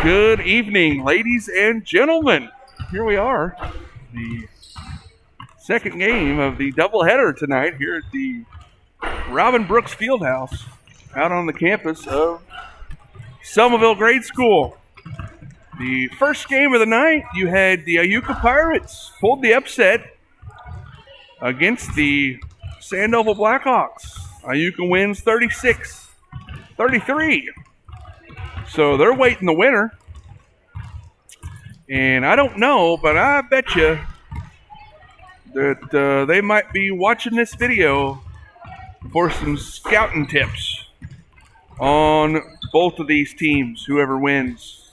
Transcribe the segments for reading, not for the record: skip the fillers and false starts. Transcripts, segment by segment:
Good evening, ladies and gentlemen. Here we are, the second game of the doubleheader tonight here at the Robin Brooks Fieldhouse out on the campus of Selmaville Grade School. The first game of the night, you had the Iuka Pirates pulled the upset against the Sandoval Blackhawks. Iuka wins 36-33. So they're waiting the winner. And I don't know, but I bet you that they might be watching this video for some scouting tips on both of these teams, whoever wins.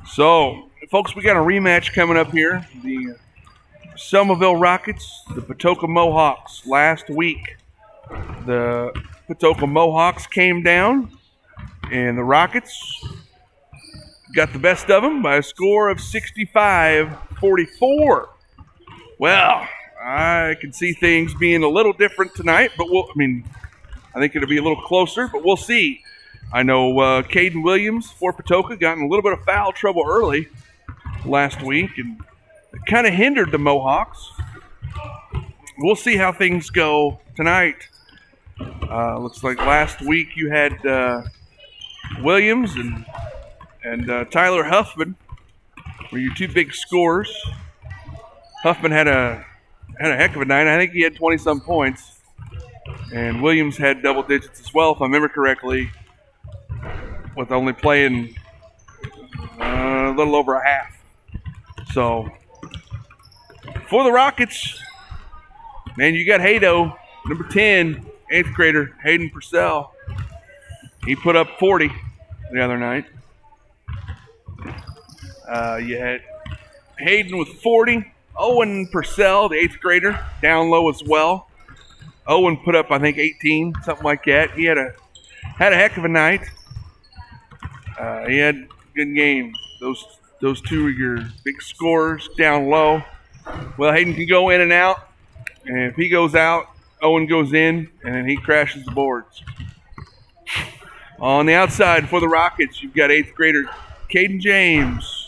So, folks, we got a rematch coming up here. The Selmaville Rockets, the Patoka Mohawks. Last week, the Patoka Mohawks came down, and the Rockets got the best of them by a score of 65-44. Well, I can see things being a little different tonight, but I think it'll be a little closer, but we'll see. I know Caden Williams for Patoka got in a little bit of foul trouble early last week, and it kind of hindered the Mohawks. We'll see how things go tonight. Looks like last week you had Williams and Tyler Huffman were your two big scorers. Huffman had a heck of a night. I think he had 20-some points. And Williams had double digits as well, if I remember correctly, with only playing a little over a half. So, for the Rockets, man, you got Haydo, number 10, 8th grader, Hayden Purcell. He put up 40 the other night. You had Hayden with 40. Owen Purcell, the 8th grader, down low as well. Owen put up, I think, 18, something like that. He had a heck of a night. He had a good game. Those two are your big scorers down low. Well, Hayden can go in and out. And if he goes out, Owen goes in, and then he crashes the boards. On the outside for the Rockets, you've got 8th grader Caden James.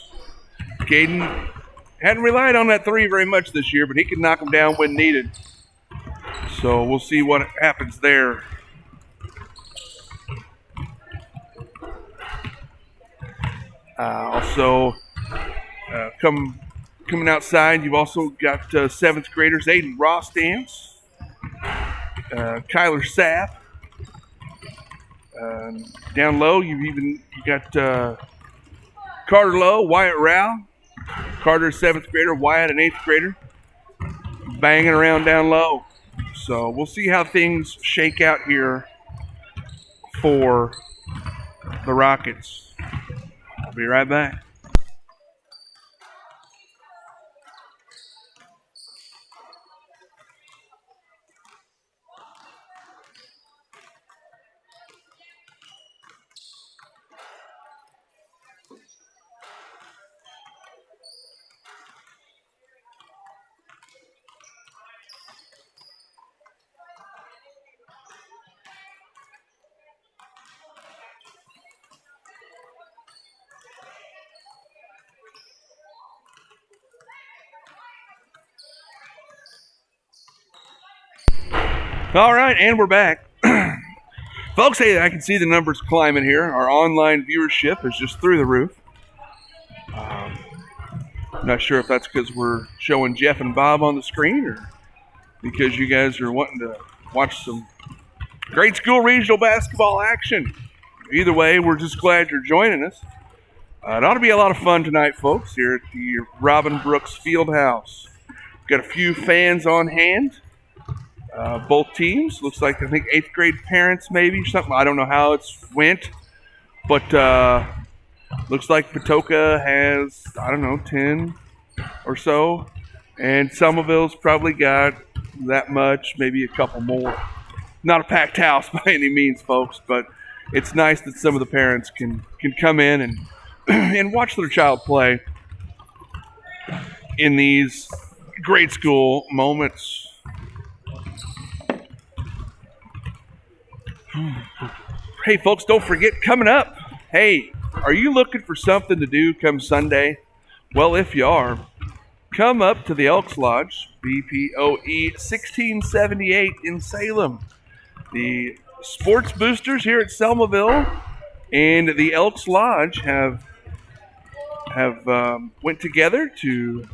Caden hadn't relied on that three very much this year, but he can knock them down when needed. So we'll see what happens there. Coming outside, you've also got 7th graders Aiden Ross Dance, Kyler Sapp. Down low, you got Carter Lowe, Wyatt Rao. Carter, 7th grader, Wyatt, an 8th grader, banging around down low. So we'll see how things shake out here for the Rockets. I'll be right back. All right, and we're back. Folks, hey, I can see the numbers climbing here. Our online viewership is just through the roof. I'm not sure if that's because we're showing Jeff and Bob on the screen or because you guys are wanting to watch some grade school regional basketball action. Either way, we're just glad you're joining us. It ought to be a lot of fun tonight, folks, here at the Robin Brooks Fieldhouse. Got a few fans on hand. Both teams. Looks like, I think, 8th grade parents maybe, something. I don't know how it's went. But looks like Patoka has, 10 or so. And Selmaville's probably got that much, maybe a couple more. Not a packed house by any means, folks, but it's nice that some of the parents can come in and and watch their child play in these grade school moments. Hey, folks, don't forget, coming up, hey, Are you looking for something to do come Sunday? Well, if you are, come up to the Elks Lodge, BPOE 1678 in Salem. The sports boosters here at Selmaville and the Elks Lodge have went together to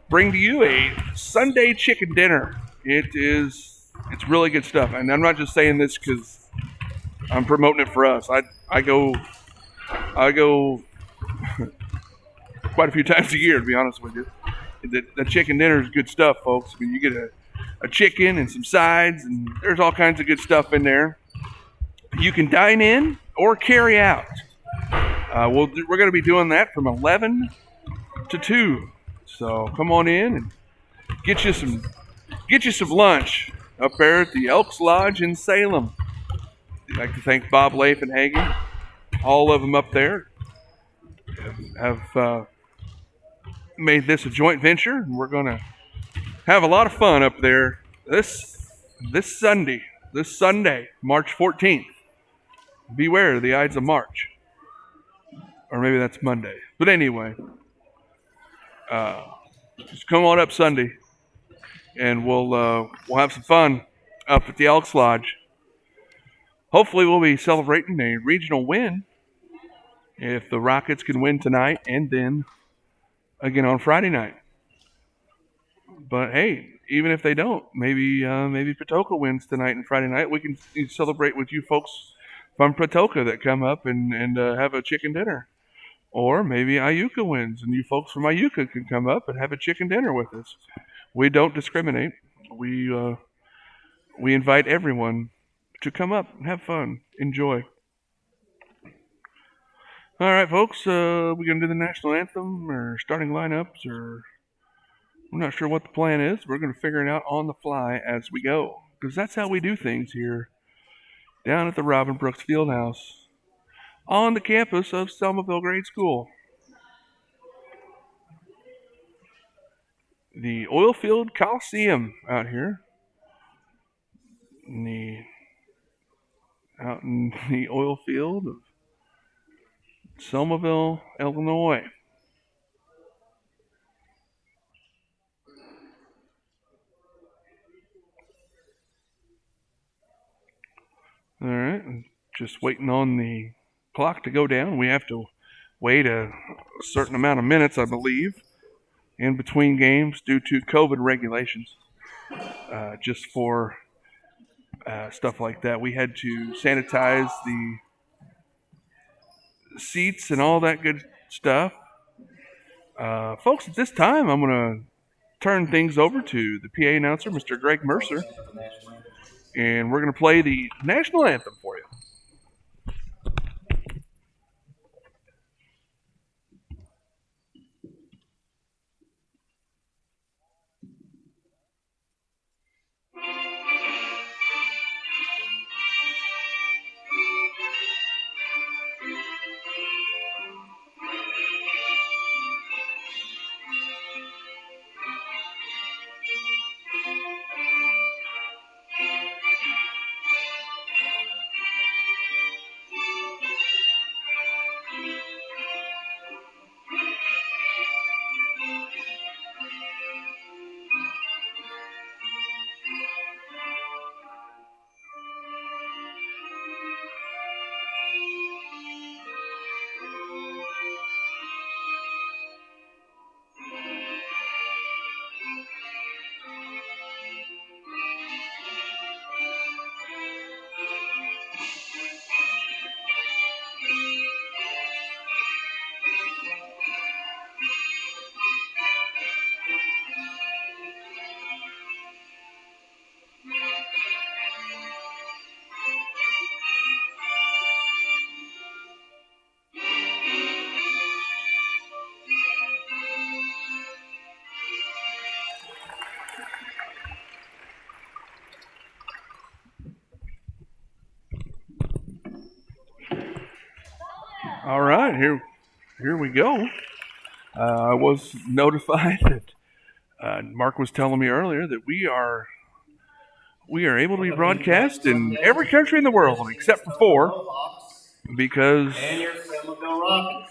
bring to you a Sunday chicken dinner. It's really good stuff, and I'm not just saying this because I'm promoting it for us. I go quite a few times a year, to be honest with you. The chicken dinner is good stuff, folks. I mean, you get a chicken and some sides, and there's all kinds of good stuff in there. You can dine in or carry out. We're going to be doing that from 11 to 2. So come on in and get you some lunch up there at the Elks Lodge in Salem. I'd like to thank Bob Leif and Hagen, all of them up there, have made this a joint venture, and we're going to have a lot of fun up there this Sunday, March 14th. Beware the Ides of March. Or maybe that's Monday. But anyway, just come on up Sunday, and we'll have some fun up at the Elks Lodge. Hopefully we'll be celebrating a regional win if the Rockets can win tonight and then again on Friday night. But hey, even if they don't, maybe Patoka wins tonight and Friday night. We can celebrate with you folks from Patoka that come up and have a chicken dinner. Or maybe Iuka wins, and you folks from Iuka can come up and have a chicken dinner with us. We don't discriminate. We invite everyone to come up and have fun, enjoy. All right, folks. We're gonna do the national anthem or starting lineups, or I'm not sure what the plan is. We're gonna figure it out on the fly as we go, because that's how we do things here down at the Robin Brooks Fieldhouse, on the campus of Selmaville Grade School. The Oilfield Coliseum out here. Out in the oil field of Selmaville, Illinois. All right, just waiting on the clock to go down. We have to wait a certain amount of minutes, I believe, in between games due to COVID regulations. Just for stuff like that, we had to sanitize the seats and all that good stuff. Folks, at this time, I'm going to turn things over to the PA announcer, Mr. Greg Mercer, and we're going to play the national anthem for you. All right, here we go. I was notified that Mark was telling me earlier that we are able to be broadcast in every country in the world except for 4. because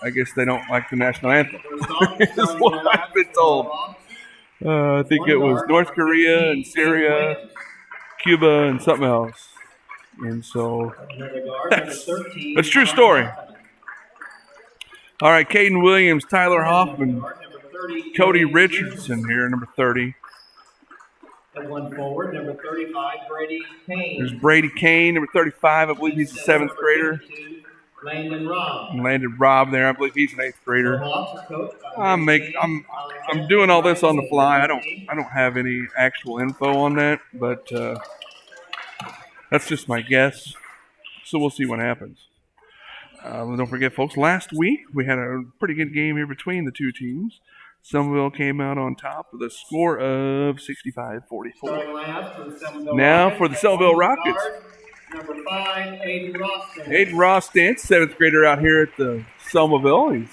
I guess they don't like the national anthem. Is what I've been told. I think it was North Korea and Syria, Cuba, and something else. And so that's a true story. All right, Caden Williams, Tyler Hoffman, Cody Richardson here, number 30. And one forward, number 35, Brady Kane. There's Brady Kane, number 35. I believe he's a 7th grader. Landon Robb. Landon Robb there. I believe he's an 8th grader. I'm doing all this on the fly. I don't have any actual info on that, but that's just my guess. So we'll see what happens. Don't forget, folks, last week we had a pretty good game here between the two teams. Selmaville came out on top with a score of 65-44. Now for the Selmaville Rockets. Number 5, Aiden Rostand. Aiden Rostand, 7th grader out here at the Selmaville. He's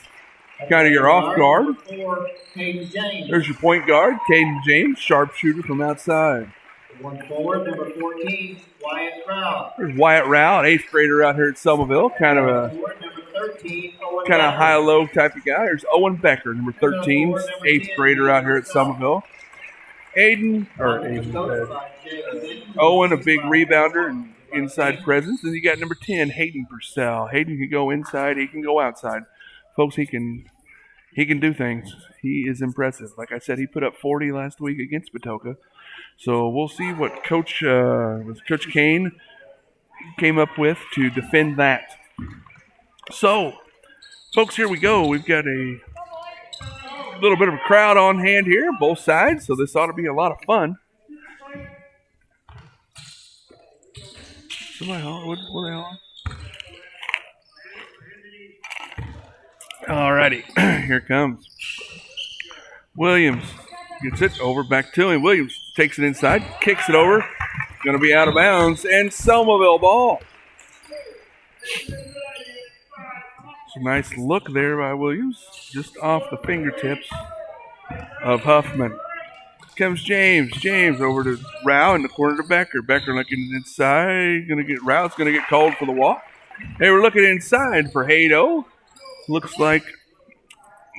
kind of your off guard. Number 4, Caden James. There's your point guard, Caden James, sharpshooter from outside. One forward, number 14, Wyatt Rao. There's Wyatt Rao, an 8th grader out here at Selmaville, kind of a high-low type of guy. There's Owen Becker, number 13, 8th grader out here at Selmaville. Owen, a big rebounder and inside presence. And you got number 10, Hayden Purcell. Hayden can go inside, he can go outside. Folks, he can do things. He is impressive. Like I said, he put up 40 last week against Patoka. So we'll see what Coach Kane came up with to defend that. So, folks, here we go. We've got a little bit of a crowd on hand here, both sides, so this ought to be a lot of fun. Somebody holler, what the hell? Alrighty, here comes Williams. Gets it over back to him. Williams takes it inside, kicks it over. Going to be out of bounds, and Selmaville ball. It's a nice look there by Williams, just off the fingertips of Huffman. Comes James. James over to Rao in the corner to Becker. Becker looking inside. Rao's going to get called for the walk. They were looking inside for Hado. Looks like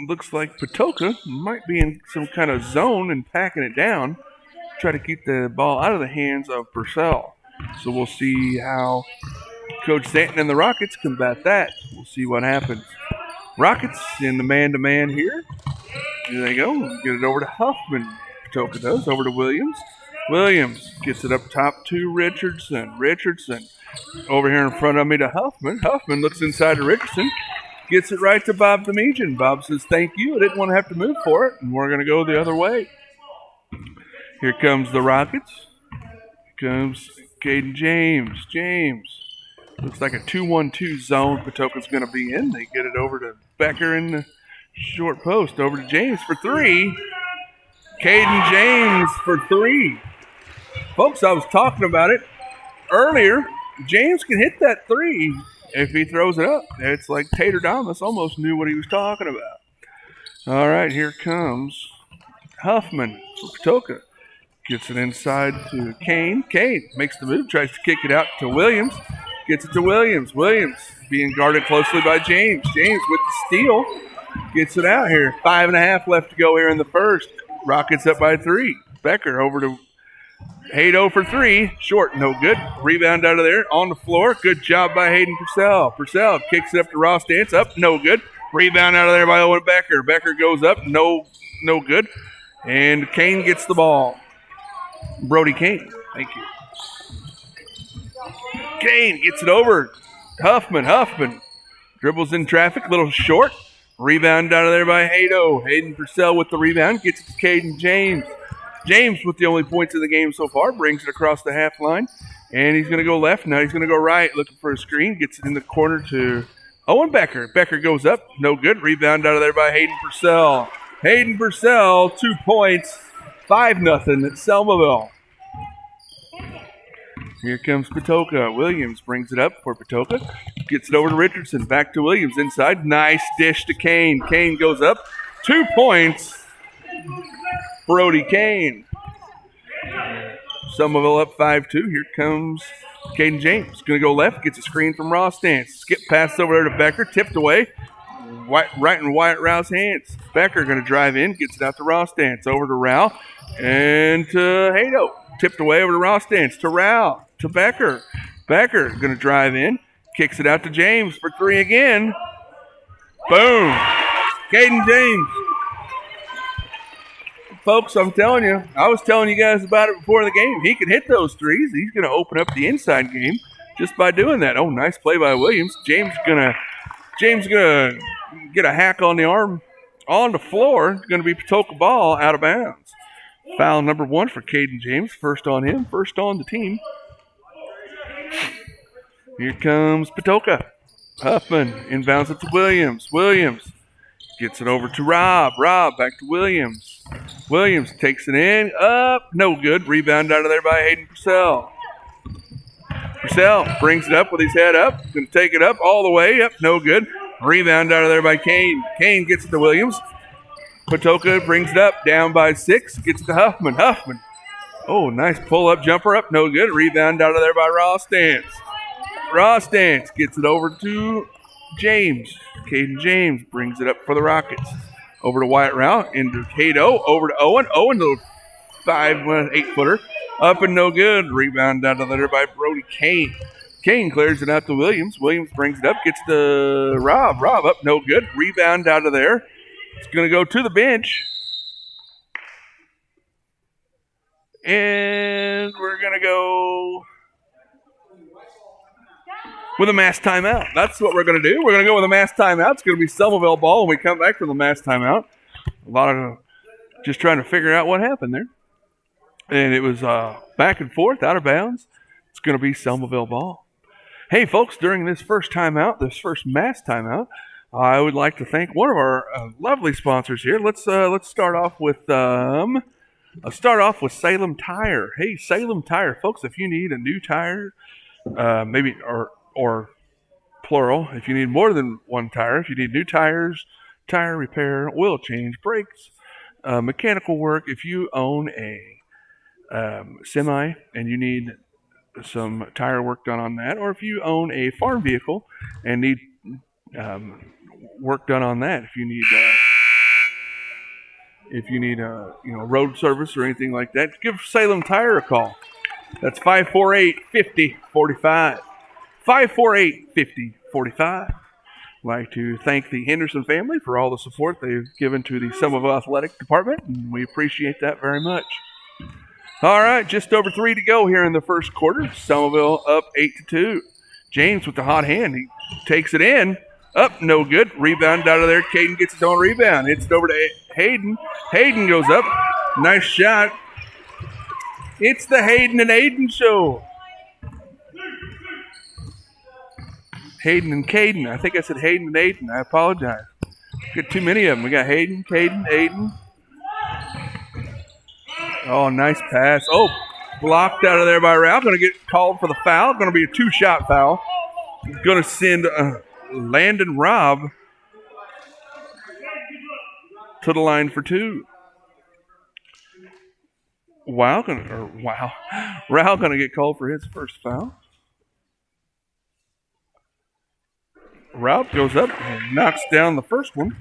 Patoka might be in some kind of zone and packing it down. Try to keep the ball out of the hands of Purcell. So we'll see how Coach Stanton and the Rockets combat that. We'll see what happens. Rockets in the man-to-man here. Here they go. Get it over to Huffman. Patoka does. Over to Williams. Williams gets it up top to Richardson. Richardson over here in front of me to Huffman. Huffman looks inside to Richardson. Gets it right to Bob Demijan. Bob says, thank you. I didn't want to have to move for it, and we're going to go the other way. Here comes the Rockets. Here comes Caden James. James. Looks like a 2-1-2 zone Patoka's going to be in. They get it over to Becker in the short post. Over to James for 3. Caden James for 3. Folks, I was talking about it earlier. James can hit that 3 if he throws it up. It's like Tater Damas almost knew what he was talking about. All right, here comes Huffman for Patoka. Gets it inside to Kane. Kane makes the move, tries to kick it out to Williams. Gets it to Williams. Williams being guarded closely by James. James with the steal. Gets it out here. 5.5 left to go here in the first. Rockets up by 3. Becker over to Hado for 3. Short, no good. Rebound out of there. On the floor. Good job by Hayden Purcell. Purcell kicks it up to Ross Dance. Up, no good. Rebound out of there by Owen Becker. Becker goes up. No good. And Kane gets the ball. Brody Kane. Thank you. Kane gets it over. Huffman. Dribbles in traffic. A little short. Rebound out of there by Hado. Hayden Purcell with the rebound. Gets it to Caden James. James with the only points of the game so far. Brings it across the half line. And he's going to go left. Now he's going to go right. Looking for a screen. Gets it in the corner to Owen Becker. Becker goes up. No good. Rebound out of there by Hayden Purcell. Hayden Purcell, 2 points. 5-0 at Selmaville. Here comes Patoka. Williams brings it up for Patoka. Gets it over to Richardson. Back to Williams inside. Nice dish to Kane. Kane goes up. 2 points. Brody Kane. Selmaville up 5-2. Here comes Caden James going to go left, gets a screen from Ross Stance. Skip pass over there to Becker, tipped away. Right in Wyatt Rao's hands. Becker going to drive in, gets it out to Ross Stance. Over to Rao and to Hato. Tipped away over to Ross Stance, to Rao, to Becker. Becker going to drive in, kicks it out to James for three again. Boom. Caden James. Folks, I'm telling you, I was telling you guys about it before the game. He can hit those threes. He's going to open up the inside game just by doing that. Oh, nice play by Williams. James gonna get a hack on the arm on the floor. It's going to be Patoka ball out of bounds. Foul number 1 for Caden James. First on him, first on the team. Here comes Patoka. Huffman inbounds it to Williams. Williams gets it over to Rob. Rob back to Williams. Williams takes it in. Up. No good. Rebound out of there by Hayden Purcell. Purcell brings it up with his head up. Going to take it up all the way. Up. No good. Rebound out of there by Kane. Kane gets it to Williams. Patoka brings it up. Down by 6. Gets it to Huffman. Huffman. Oh, nice pull-up jumper up. No good. Rebound out of there by Ross Stance. Ross Stance gets it over to James. Caden James brings it up for the Rockets. Over to Wyatt Rao, into Cato, over to Owen. Owen, the 8-footer. Up and no good. Rebound out of there by Brody Kane. Kane clears it out to Williams. Williams brings it up, gets to Rob. Rob up, no good. Rebound out of there. It's going to go to the bench. And we're going to go with a mass timeout. That's what we're going to do. We're going to go with a mass timeout. It's going to be Selmaville ball when we come back from the mass timeout. A lot of just trying to figure out what happened there. And it was back and forth, out of bounds. It's going to be Selmaville ball. Hey, folks, during this first timeout, this first mass timeout, I would like to thank one of our lovely sponsors here. Let's start off with Salem Tire. Hey, Salem Tire, folks, if you need a new tire, maybe or plural, if you need more than one tire, if you need new tires, tire repair, oil change, brakes, mechanical work, if you own a semi and you need some tire work done on that, or if you own a farm vehicle and need work done on that, if you need road service or anything like that, give Salem Tire a call. That's 548-5045. 548-5045. I'd like to thank the Henderson family for all the support they've given to the Selmaville Athletic Department, and we appreciate that very much. All right, just over 3 to go here in the first quarter. Selmaville up 8-2. James with the hot hand. He takes it in. Up, no good. Rebound out of there. Caden gets his own rebound. Hits it over to Hayden. Hayden goes up. Nice shot. It's the Hayden and Aiden show. Hayden and Caden. I think I said Hayden and Aiden. I apologize. We got too many of them. We got Hayden, Caden, Aiden. Oh, nice pass. Oh, blocked out of there by Ralph. Going to get called for the foul. Going to be a 2-shot foul. Going to send Landon Robb to the line for 2. Rao going to get called for his first foul. Ralph goes up and knocks down the first one.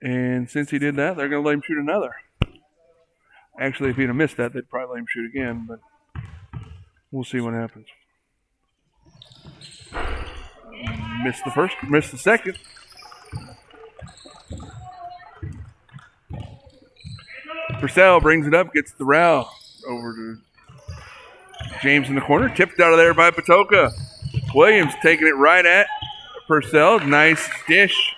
And since he did that, they're going to let him shoot another. Actually, if he'd have missed that, they'd probably let him shoot again, but we'll see what happens. Missed the first, missed the second. Purcell brings it up, gets the Rao over to James in the corner. Tipped out of there by Patoka. Williams taking it right at Purcell. Nice dish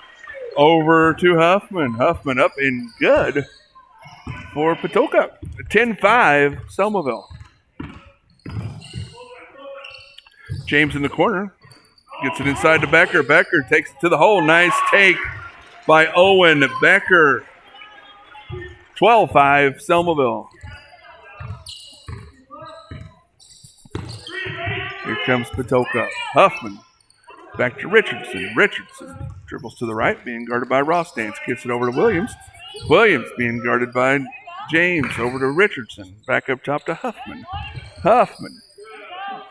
over to Huffman. Huffman up and good for Patoka. 10-5, Selmaville. James in the corner. Gets it inside to Becker. Becker takes it to the hole. Nice take by Owen Becker. 12-5, Selmaville. Here comes Patoka. Huffman. Back to Richardson. Richardson dribbles to the right, being guarded by Ross Stance. Gets it over to Williams. Williams being guarded by James over to Richardson. Back up top to Huffman. Huffman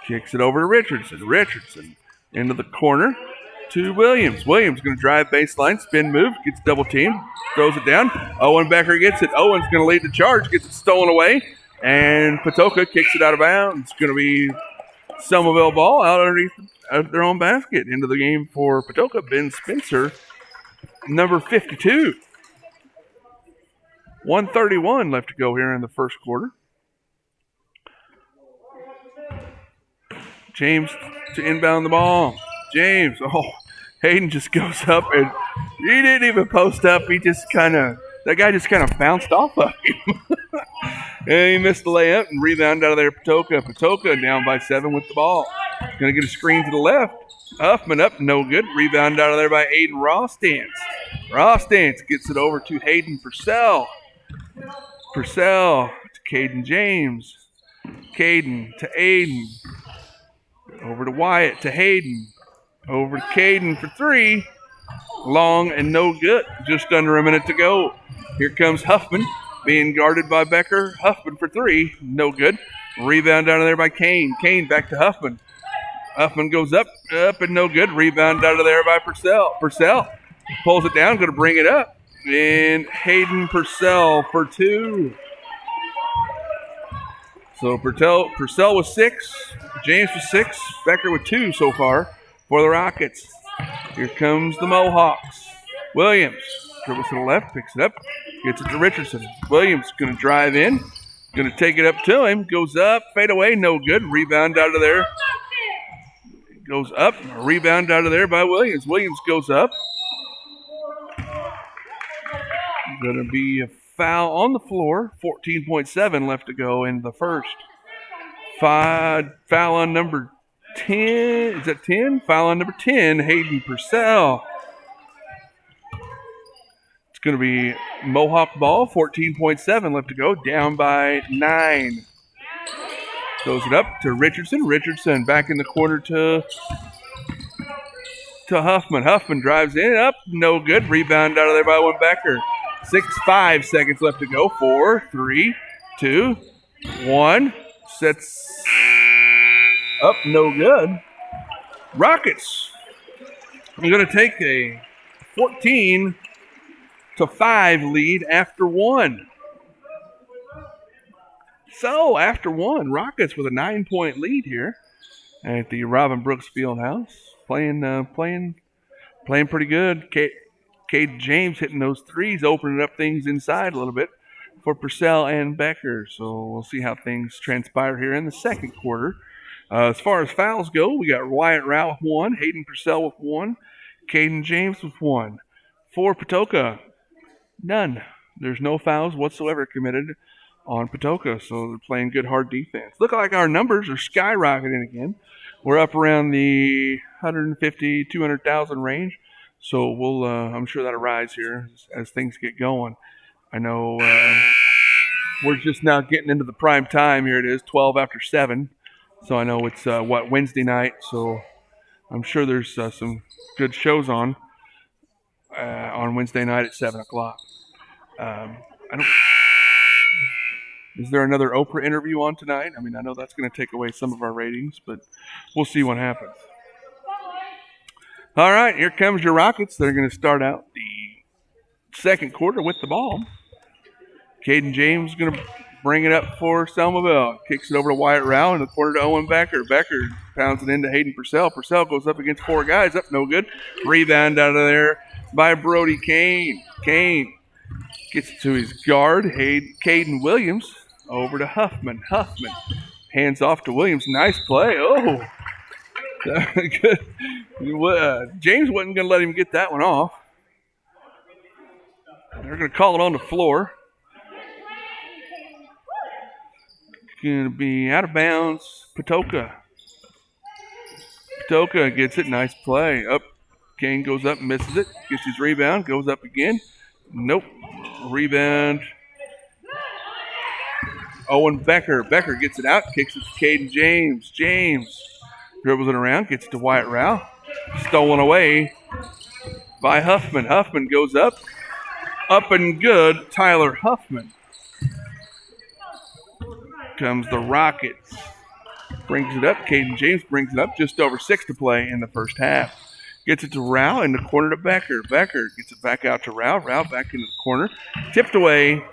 kicks it over to Richardson. Richardson into the corner to Williams. Williams going to drive baseline, spin move, gets double teamed, throws it down. Owen Becker gets it. Owen's going to lead the charge, gets it stolen away, and Patoka kicks it out of bounds. It's going to be Selmaville ball out underneath their own basket. Into the game for Patoka, Ben Spencer, number 52. 1:31 left to go here in the first quarter. James to inbound the ball. James, Hayden just goes up and he didn't even post up. That guy just kind of bounced off of him. And he missed the layup and rebound out of there. Patoka down by 7 with the ball. Going to get a screen to the left. Huffman up, no good. Rebound out of there by Aiden Rawstance. Rawstance gets it over to Hayden Purcell. Purcell to Caden James. Caden to Aiden. Over to Wyatt to Hayden. Over to Caden for 3. Long and no good. Just under a minute to go. Here comes Huffman being guarded by Becker. Huffman for 3. No good. Rebound out of there by Kane. Kane back to Huffman. Huffman goes up and no good. Rebound out of there by Purcell. Purcell pulls it down. Going to bring it up. And Hayden Purcell for 2. So Purcell with 6. James with 6. Becker with 2 so far for the Rockets. Here comes the Mohawks. Williams dribbles to the left, picks it up, gets it to Richardson. Williams going to drive in, going to take it up to him, goes up, fade away, no good. Rebound out of there. Goes up, rebound out of there by Williams. Williams goes up. Going to be a foul on the floor. 14.7 left to go in the first. Foul on number 10. Is that 10? Foul on number 10, Hayden Purcell. It's going to be Mohawk ball. 14.7 left to go. Down by 9. Throws it up to Richardson. Richardson back in the corner to Huffman. Huffman drives in. Up. No good. Rebound out of there by Owen Becker. 5 seconds left to go. 4, 3, 2, 1. Sets up. No good. Rockets are going to take a 14-5 lead after 1. So after 1, Rockets with a 9-point lead here at the Robin Brooks Fieldhouse, playing pretty good. Cade James hitting those threes, opening up things inside a little bit for Purcell and Becker. So we'll see how things transpire here in the second quarter. As far as fouls go, we got Wyatt Rao with 1, Hayden Purcell with 1, Caden James with 1. For Patoka, none. There's no fouls whatsoever committed on Patoka, so they're playing good hard defense. Look like our numbers are skyrocketing again. We're up around the 150, 200,000 range. So we'll, I'm sure that'll rise here as things get going. I know we're just now getting into the prime time. Here it is, 12 after 7. So I know it's, Wednesday night. So I'm sure there's some good shows on Wednesday night at 7 o'clock. Is there another Oprah interview on tonight? I mean, I know that's going to take away some of our ratings, but we'll see what happens. All right, here comes your Rockets. They're going to start out the second quarter with the ball. Caden James is going to bring it up for Selmaville. Kicks it over to Wyatt Rao in the corner to Owen Becker. Becker pounds it into Hayden Purcell. Purcell goes up against 4 guys. Up, no good. Rebound out of there by Brody Kane. Kane gets to his guard, Caden Williams, over to Huffman. Huffman hands off to Williams. Nice play. Oh, good. James wasn't going to let him get that one off. They're going to call it on the floor. Going to be out of bounds. Patoka gets it. Nice play. Up. Kane goes up and misses it. Gets his rebound. Goes up again. Nope. Rebound. Owen Becker. Becker gets it out. Kicks it to Caden James. James dribbles it around. Gets it to Wyatt Rao. Stolen away by Huffman. Huffman goes up. Up and good. Tyler Huffman. comes the Rockets. Brings it up. Caden James brings it up. Just over 6 to play in the first half. Gets it to Rao in the corner to Becker. Becker gets it back out to Rao. Rao back into the corner. Tipped away.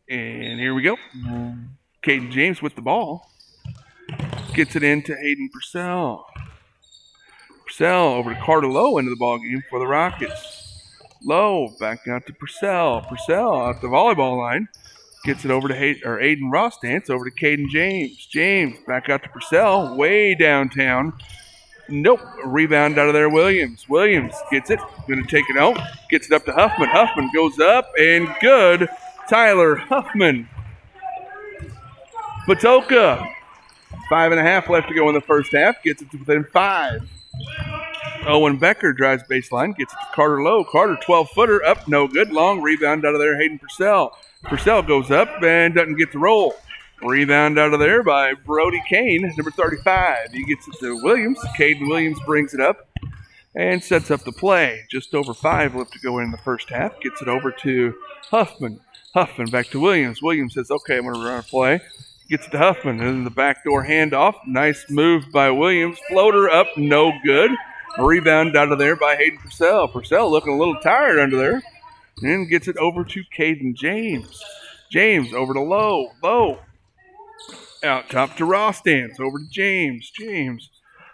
And here we go. Caden James with the ball. Gets it into Hayden Purcell. Purcell over to Carter Lowe into the ball game for the Rockets. Lowe back out to Purcell. Purcell out the volleyball line. Gets it over to Aiden Rostance over to Caden James. James back out to Purcell. Way downtown. Nope. Rebound out of there, Williams. Williams gets it. Going to take it out. Gets it up to Huffman. Huffman goes up and good. Tyler Huffman. Patoka. 5.5 left to go in the first half. Gets it to within 5. Owen Becker drives baseline. Gets it to Carter Lowe. Carter, 12-footer. Up, no good. Long rebound out of there, Hayden Purcell. Purcell goes up and doesn't get the roll. Rebound out of there by Brody Kane, number 35. He gets it to Williams. Caden Williams brings it up and sets up the play. Just over 5 left to go in the first half. Gets it over to Huffman. Huffman back to Williams. Williams says, okay, I'm going to run a play. Gets it to Huffman. And then the backdoor handoff. Nice move by Williams. Floater up, no good. A rebound out of there by Hayden Purcell. Purcell looking a little tired under there. And gets it over to Caden James. James over to Lowe. Lowe. Out top to Rostance. Over to James. James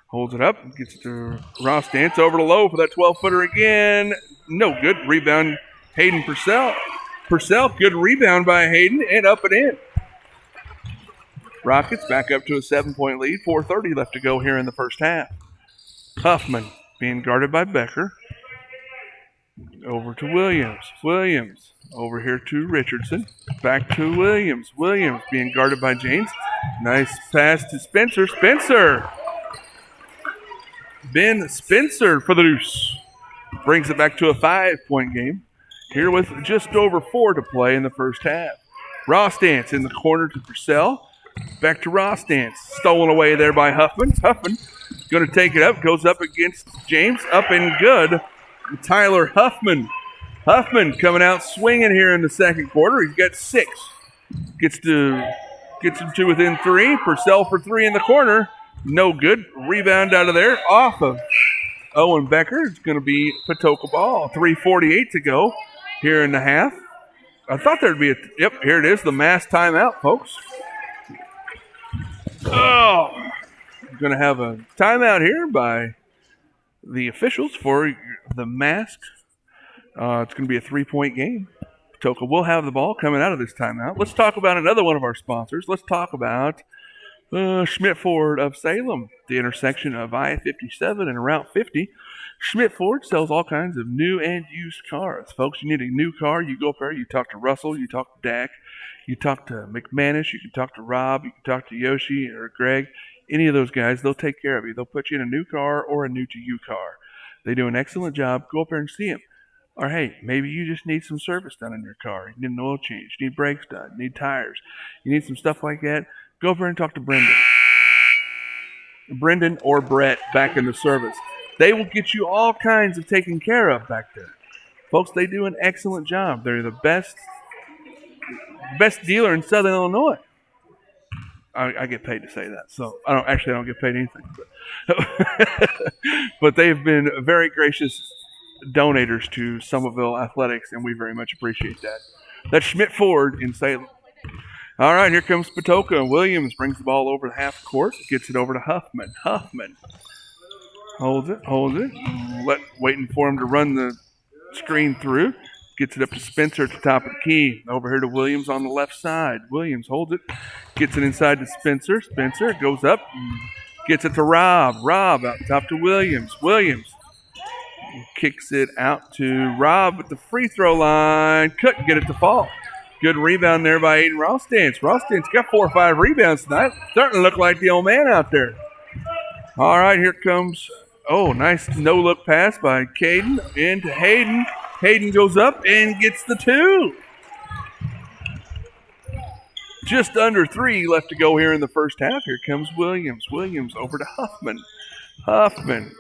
holds it up. Gets it to Rostance. Over to Lowe for that 12-footer again. No good. Rebound Hayden Purcell. Purcell, good rebound by Hayden, and up and in. Rockets back up to a 7-point lead. 4:30 left to go here in the first half. Huffman being guarded by Becker. Over to Williams. Williams over here to Richardson. Back to Williams. Williams being guarded by James. Nice pass to Spencer. Spencer. Ben Spencer for the deuce. Brings it back to a 5-point game. Here with just over 4 to play in the first half. Rostance in the corner to Purcell. Back to Rostance. Stolen away there by Huffman. Huffman going to take it up. Goes up against James. Up and good. Tyler Huffman. Huffman coming out swinging here in the second quarter. He's got 6. Gets him to within 3. Purcell for 3 in the corner. No good. Rebound out of there. Off of Owen Becker. It's going to be Patoka ball. 3:48 to go here in the half. I thought there'd be yep, here it is. The mass timeout, folks. Oh, I'm going to have a timeout here by the officials for the mask. It's going to be a 3-point game. Patoka will have the ball coming out of this timeout. Let's talk about another one of our sponsors. Let's talk about Schmidt Ford of Salem, the intersection of I-57 and Route 50. Schmidt Ford sells all kinds of new and used cars. Folks, you need a new car, you go up there, you talk to Russell, you talk to Dak, you talk to McManus, you can talk to Rob, you can talk to Yoshi or Greg. Any of those guys, they'll take care of you. They'll put you in a new car or a new-to-you car. They do an excellent job. Go up there and see them. Or, hey, maybe you just need some service done in your car. You need an oil change. You need brakes done. You need tires. You need some stuff like that. Go over and talk to Brendan. Brendan or Brett back in the service. They will get you all kinds of taken care of back there. Folks, they do an excellent job. They're the best dealer in Southern Illinois. I get paid to say that, so I don't get paid anything. But they've been very gracious donators to Selmaville Athletics, and we very much appreciate that. That's Schmidt Ford in Salem. All right, here comes Patoka. Williams brings the ball over the half court, gets it over to Huffman. Huffman holds it, waiting for him to run the screen through. Gets it up to Spencer at the top of the key. Over here to Williams on the left side. Williams holds it. Gets it inside to Spencer. Spencer goes up. Gets it to Rob. Rob out top to Williams. Williams kicks it out to Rob at the free throw line. Couldn't get it to fall. Good rebound there by Aiden Rostance. Rostance got 4 or 5 rebounds tonight. Starting to look like the old man out there. All right, here comes, nice no-look pass by Caden into Hayden. Hayden goes up and gets the 2. Just under 3 left to go here in the first half. Here comes Williams. Williams over to Huffman. Huffman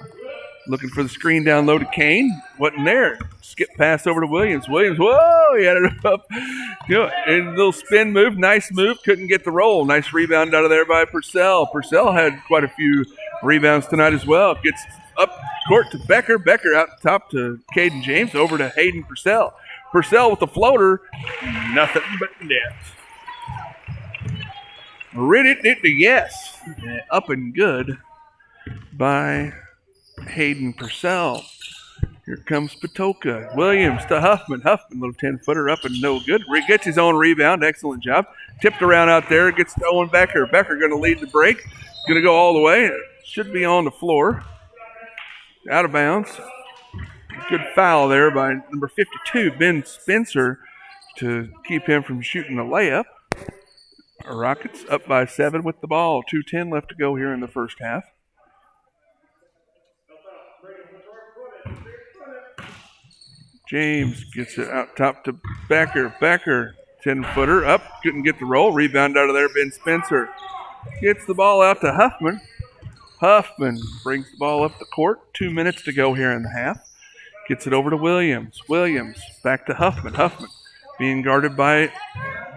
looking for the screen down low to Kane. Wasn't there. Skip pass over to Williams. Williams, whoa, he had it up. And a little spin move, nice move. Couldn't get the roll. Nice rebound out of there by Purcell. Purcell had quite a few rebounds tonight as well. Gets up court to Becker. Becker out top to Caden James. Over to Hayden Purcell. Purcell with the floater. Nothing but net. Read it to yes. Up and good by Hayden Purcell. Here comes Patoka. Williams to Huffman. Huffman, little 10-footer up and no good. Gets his own rebound. Excellent job. Tipped around out there. Gets to Owen Becker. Becker going to lead the break. Going to go all the way. Should be on the floor. Out of bounds. Good foul there by number 52, Ben Spencer, to keep him from shooting a layup. Rockets up by 7 with the ball. 2:10 left to go here in the first half. James gets it out top to Becker. Becker, 10-footer up. Couldn't get the roll. Rebound out of there, Ben Spencer. Gets the ball out to Huffman. Huffman brings the ball up the court. 2 minutes to go here in the half. Gets it over to Williams. Williams back to Huffman. Huffman being guarded by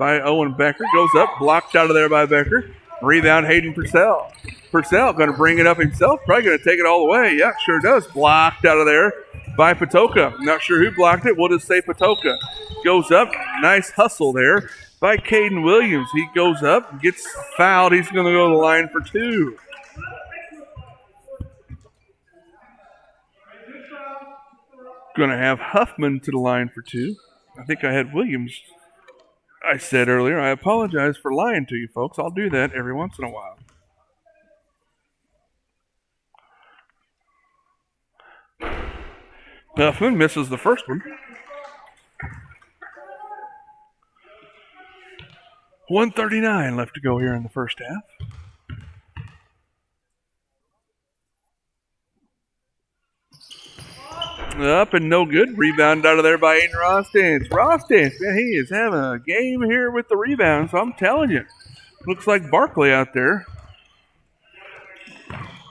Owen Becker. Goes up, blocked out of there by Becker. Rebound Hayden Purcell. Purcell going to bring it up himself. Probably going to take it all the way. Yeah, sure does. Blocked out of there by Patoka. Not sure who blocked it. We'll just say Patoka. Goes up. Nice hustle there by Caden Williams. He goes up, gets fouled. He's going to go to the line for 2. Going to have Huffman to the line for 2. I think I had Williams. I said earlier, I apologize for lying to you folks. I'll do that every once in a while. Huffman misses the first one. 1:39 left to go here in the first half. Up and no good. Rebound out of there by Aiden Rostance. Rostance, man, he is having a game here with the rebound, so I'm telling you. Looks like Barkley out there.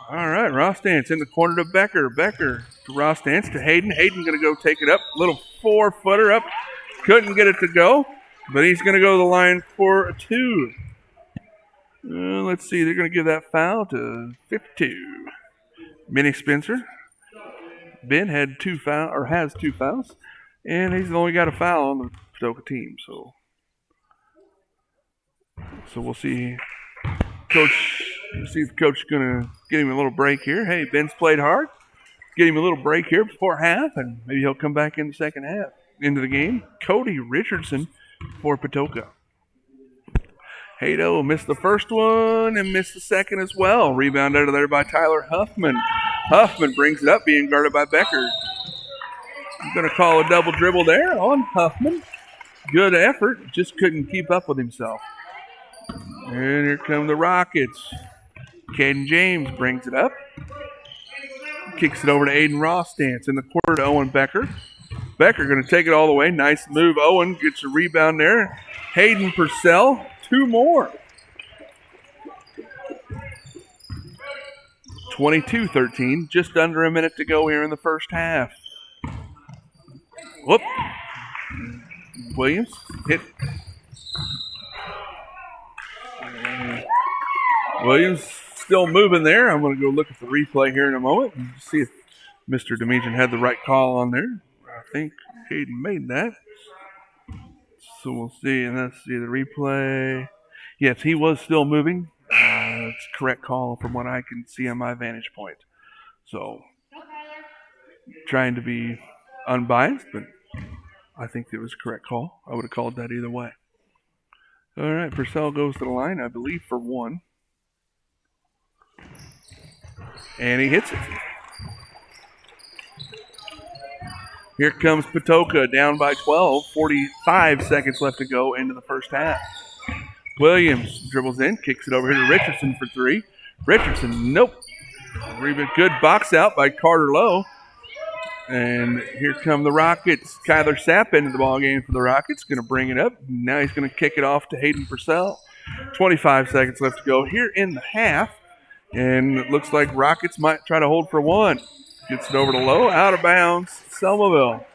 All right, Rostance in the corner to Becker. Becker to Rostance to Hayden. Hayden going to go take it up. Little 4-footer up. Couldn't get it to go, but he's going to go to the line for a 2. Let's see. They're going to give that foul to 52. Benny Spencer. Ben had has 2 fouls, and he's only got a foul on the Patoka team. So we'll see. See if Coach is going to get him a little break here. Hey, Ben's played hard. Get him a little break here before half, and maybe he'll come back in the second half into the game. Cody Richardson for Patoka. Hato missed the first one and missed the second as well. Rebound out of there by Tyler Huffman. Huffman brings it up, being guarded by Becker. I'm going to call a double dribble there on Huffman. Good effort, just couldn't keep up with himself. And here come the Rockets. Caden James brings it up. Kicks it over to Aiden Rostance in the corner to Owen Becker. Becker going to take it all the way. Nice move. Owen gets a rebound there. Hayden Purcell, 2 more. 22-13, just under a minute to go here in the first half. Whoop. Williams hit. Williams still moving there. I'm going to go look at the replay here in a moment and see if Mr. Demijan had the right call on there. I think Hayden made that. So we'll see, and let's see the replay. Yes, he was still moving. It's a correct call from what I can see on my vantage point. So, trying to be unbiased, but I think it was a correct call. I would have called that either way. All right, Purcell goes to the line, I believe, for 1. And he hits it. Here comes Patoka, down by 12. 45 seconds left to go into the first half. Williams dribbles in, kicks it over here to Richardson for 3. Richardson, nope. Good box out by Carter Lowe. And here come the Rockets. Kyler Sapp into the ball game for the Rockets. Going to bring it up. Now he's going to kick it off to Hayden Purcell. 25 seconds left to go here in the half. And it looks like Rockets might try to hold for one. Gets it over to Low, out of bounds, Selmaville.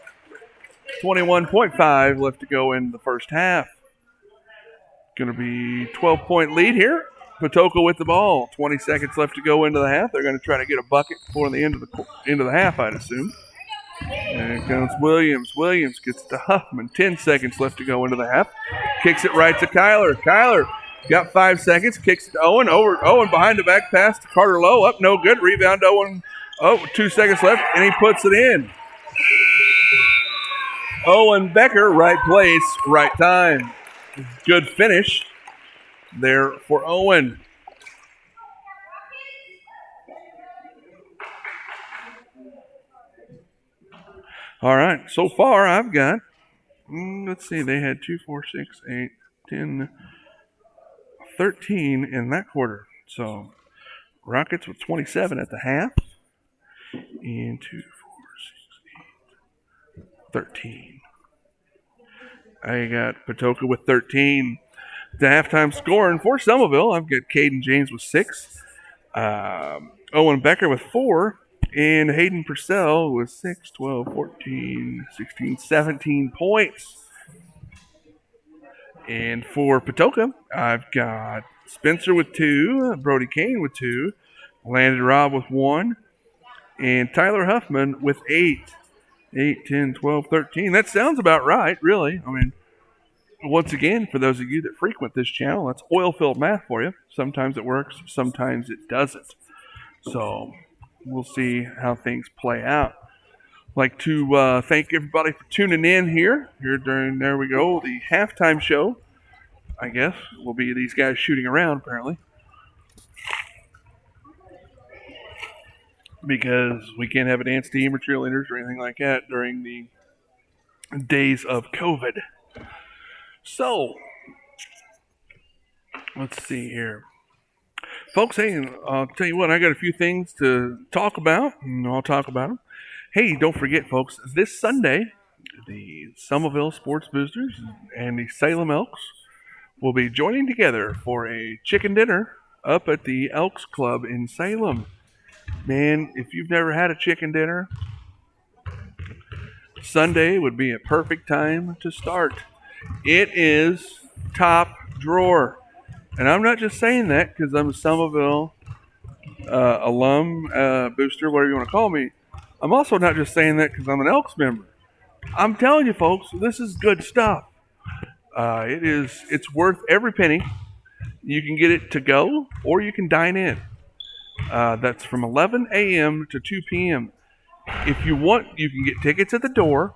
21.5 left to go in the first half. Going to be 12-point lead here. Patoka with the ball. 20 seconds left to go into the half. They're going to try to get a bucket before the end of the half, I'd assume. And here comes Williams. Williams gets to Huffman. 10 seconds left to go into the half. Kicks it right to Kyler. Kyler got 5 seconds. Kicks it to Owen. Owen behind the back pass to Carter Lowe. Up, no good. Rebound to Owen. 2 seconds left, and he puts it in. Owen Becker, right place, right time. Good finish there for Owen. All right, so far I've got, let's see, they had 2, 4, 6, 8, 10, 13 in that quarter. So Rockets with 27 at the half. And 2, 4, 6, 8, 13. I got Patoka with 13. The halftime scoring for Selmaville, I've got Caden James with 6. Owen Becker with 4. And Hayden Purcell with 6, 12, 14, 16, 17 points. And for Patoka, I've got Spencer with 2. Brody Kane with 2. Landon Robb with 1. And Tyler Huffman with 8. 8, 10, 12, 13. That sounds about right, really. I mean, once again, for those of you that frequent this channel, that's oil-filled math for you. Sometimes it works, sometimes it doesn't. So we'll see how things play out. I'd like to thank everybody for tuning in here during, there we go, the halftime show, I guess, will be these guys shooting around, apparently. Because we can't have a dance team or cheerleaders or anything like that during the days of COVID. So, let's see here. Folks, hey, I'll tell you what, I got a few things to talk about, and I'll talk about them. Hey, don't forget, folks, this Sunday, the Selmaville Sports Boosters and the Salem Elks will be joining together for a chicken dinner up at the Elks Club in Salem. Man, if you've never had a chicken dinner, Sunday would be a perfect time to start. It is top drawer. And I'm not just saying that because I'm a Selmaville alum, booster, whatever you want to call me. I'm also not just saying that because I'm an Elks member. I'm telling you, folks, this is good stuff. It's worth every penny. You can get it to go or you can dine in. That's from 11 a.m. to 2 p.m. If you want, you can get tickets at the door,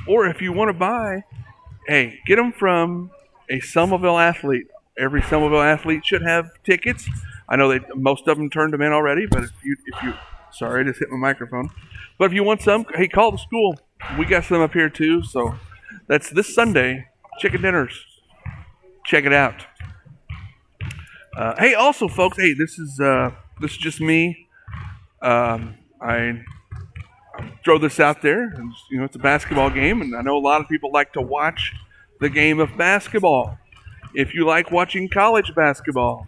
or if you want to buy, hey, get them from a Selmaville athlete. Every Selmaville athlete should have tickets. I know most of them turned them in already, but if you, sorry, I just hit my microphone. But if you want some, hey, call the school. We got some up here too. So that's this Sunday, chicken dinners. Check it out. Hey, also, folks, hey, this is just me. I throw this out there. You know, it's a basketball game, and I know a lot of people like to watch the game of basketball. If you like watching college basketball,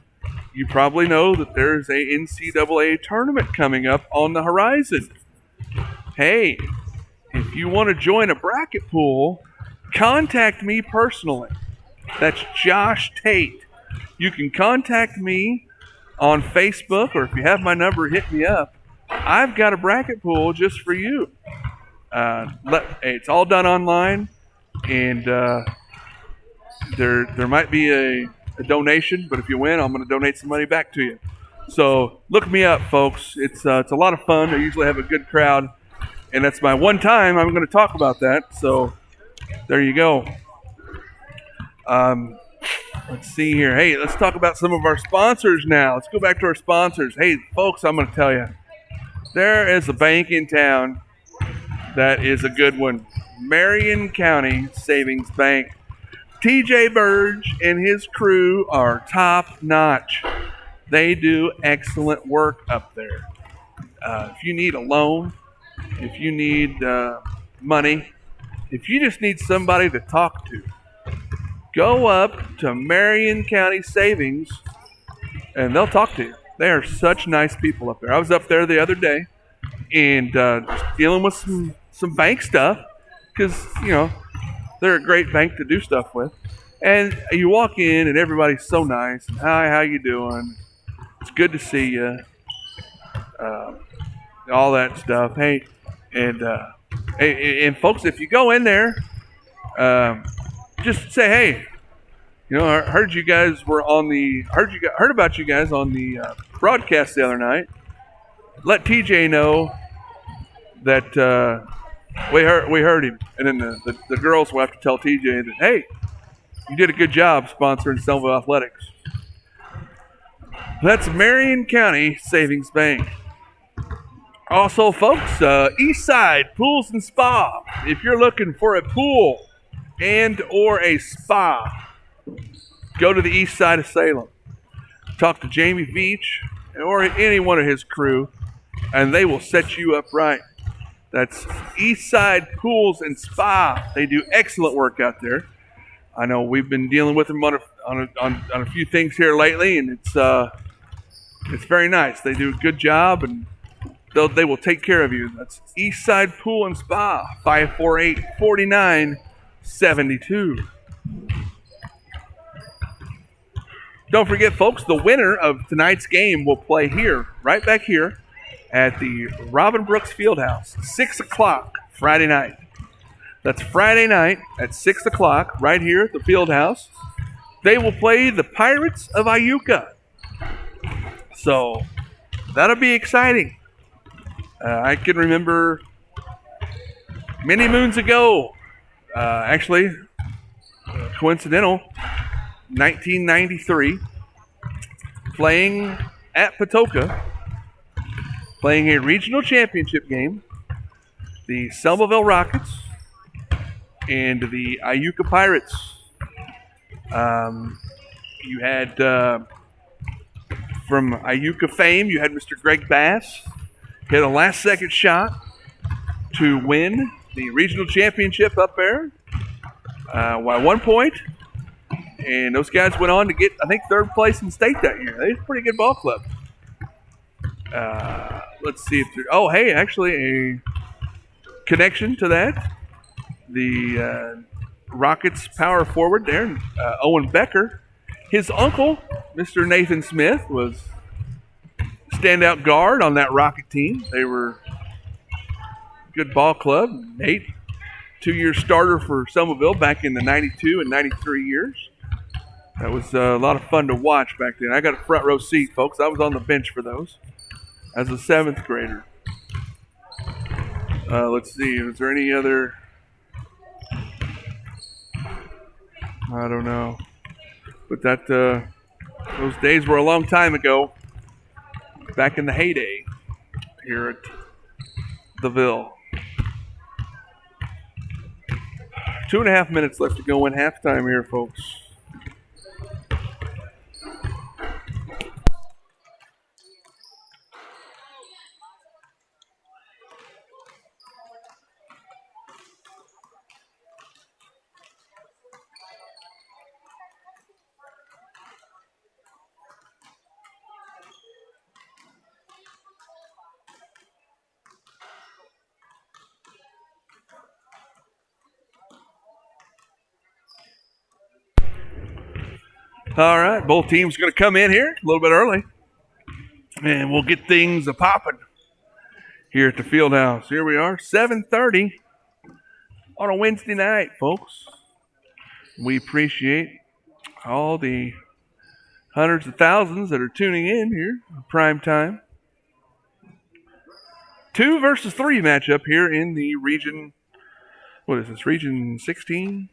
you probably know that there's a NCAA tournament coming up on the horizon. Hey, if you want to join a bracket pool, contact me personally. That's Josh Tate. You can contact me on Facebook, or if you have my number, hit me up. I've got a bracket pool just for you. It's all done online, and there might be a donation, but if you win, I'm going to donate some money back to you. So look me up, folks. It's a lot of fun. I usually have a good crowd, and that's my one time I'm going to talk about that. So there you go. Let's see here. Hey, let's talk about some of our sponsors now. Let's go back to our sponsors. Hey, folks, I'm going to tell you, there is a bank in town that is a good one. Marion County Savings Bank. TJ Burge and his crew are top notch. They do excellent work up there. If you need a loan, if you need money, if you just need somebody to talk to, go up to Marion County Savings and they'll talk to you. They are such nice people up there. I was up there the other day and just dealing with some bank stuff because, they're a great bank to do stuff with. And you walk in and everybody's so nice. Hi, how you doing? It's good to see you. All that stuff. Hey, and folks, if you go in there, just say, hey, I heard you guys were on the heard about you guys on the broadcast the other night. Let TJ know that we heard him, and then the girls will have to tell TJ that, hey, you did a good job sponsoring Selmaville Athletics. That's Marion County Savings Bank. Also, folks, Eastside Pools and Spa. If you're looking for a pool and or a spa, go to the east side of Salem. Talk to Jamie Veach or any one of his crew, and they will set you up right. That's Eastside Pools and Spa. They do excellent work out there. I know we've been dealing with them on a few things here lately, and it's very nice. They do a good job, and they will take care of you. That's Eastside Pool and Spa, 548-4972. Don't forget, folks, the winner of tonight's game will play here, right back here, at the Robin Brooks Fieldhouse, 6 o'clock Friday night. That's Friday night at 6 o'clock right here at the Fieldhouse. They will play the Pirates of Iuka. So that'll be exciting. I can remember many moons ago, actually, coincidental, 1993, playing at Patoka, playing a regional championship game, the Selmaville Rockets and the Iuka Pirates. You had, from Iuka fame, you had Mr. Greg Bass. He had a last-second shot to win the regional championship up there by 1 point. And those guys went on to get, I think, third place in state that year. They were a pretty good ball club. Let's see if there. Oh, hey, actually, a connection to that. The Rockets power forward there, Owen Becker. His uncle, Mr. Nathan Smith, was standout guard on that Rocket team. They were a good ball club. Nate, 2-year starter for Selmaville back in the 92 and 93 years. That was a lot of fun to watch back then. I got a front row seat, folks. I was on the bench for those as a 7th grader. Let's see. Is there any other? I don't know. But that those days were a long time ago. Back in the heyday here at the Ville. 2.5 minutes left to go in halftime here, folks. All right, both teams going to come in here a little bit early, and we'll get things a-popping here at the Fieldhouse. Here we are, 7:30 on a Wednesday night, folks. We appreciate all the hundreds of thousands that are tuning in here, prime time. 2 versus 3 matchup here in the region. What is this, region 16?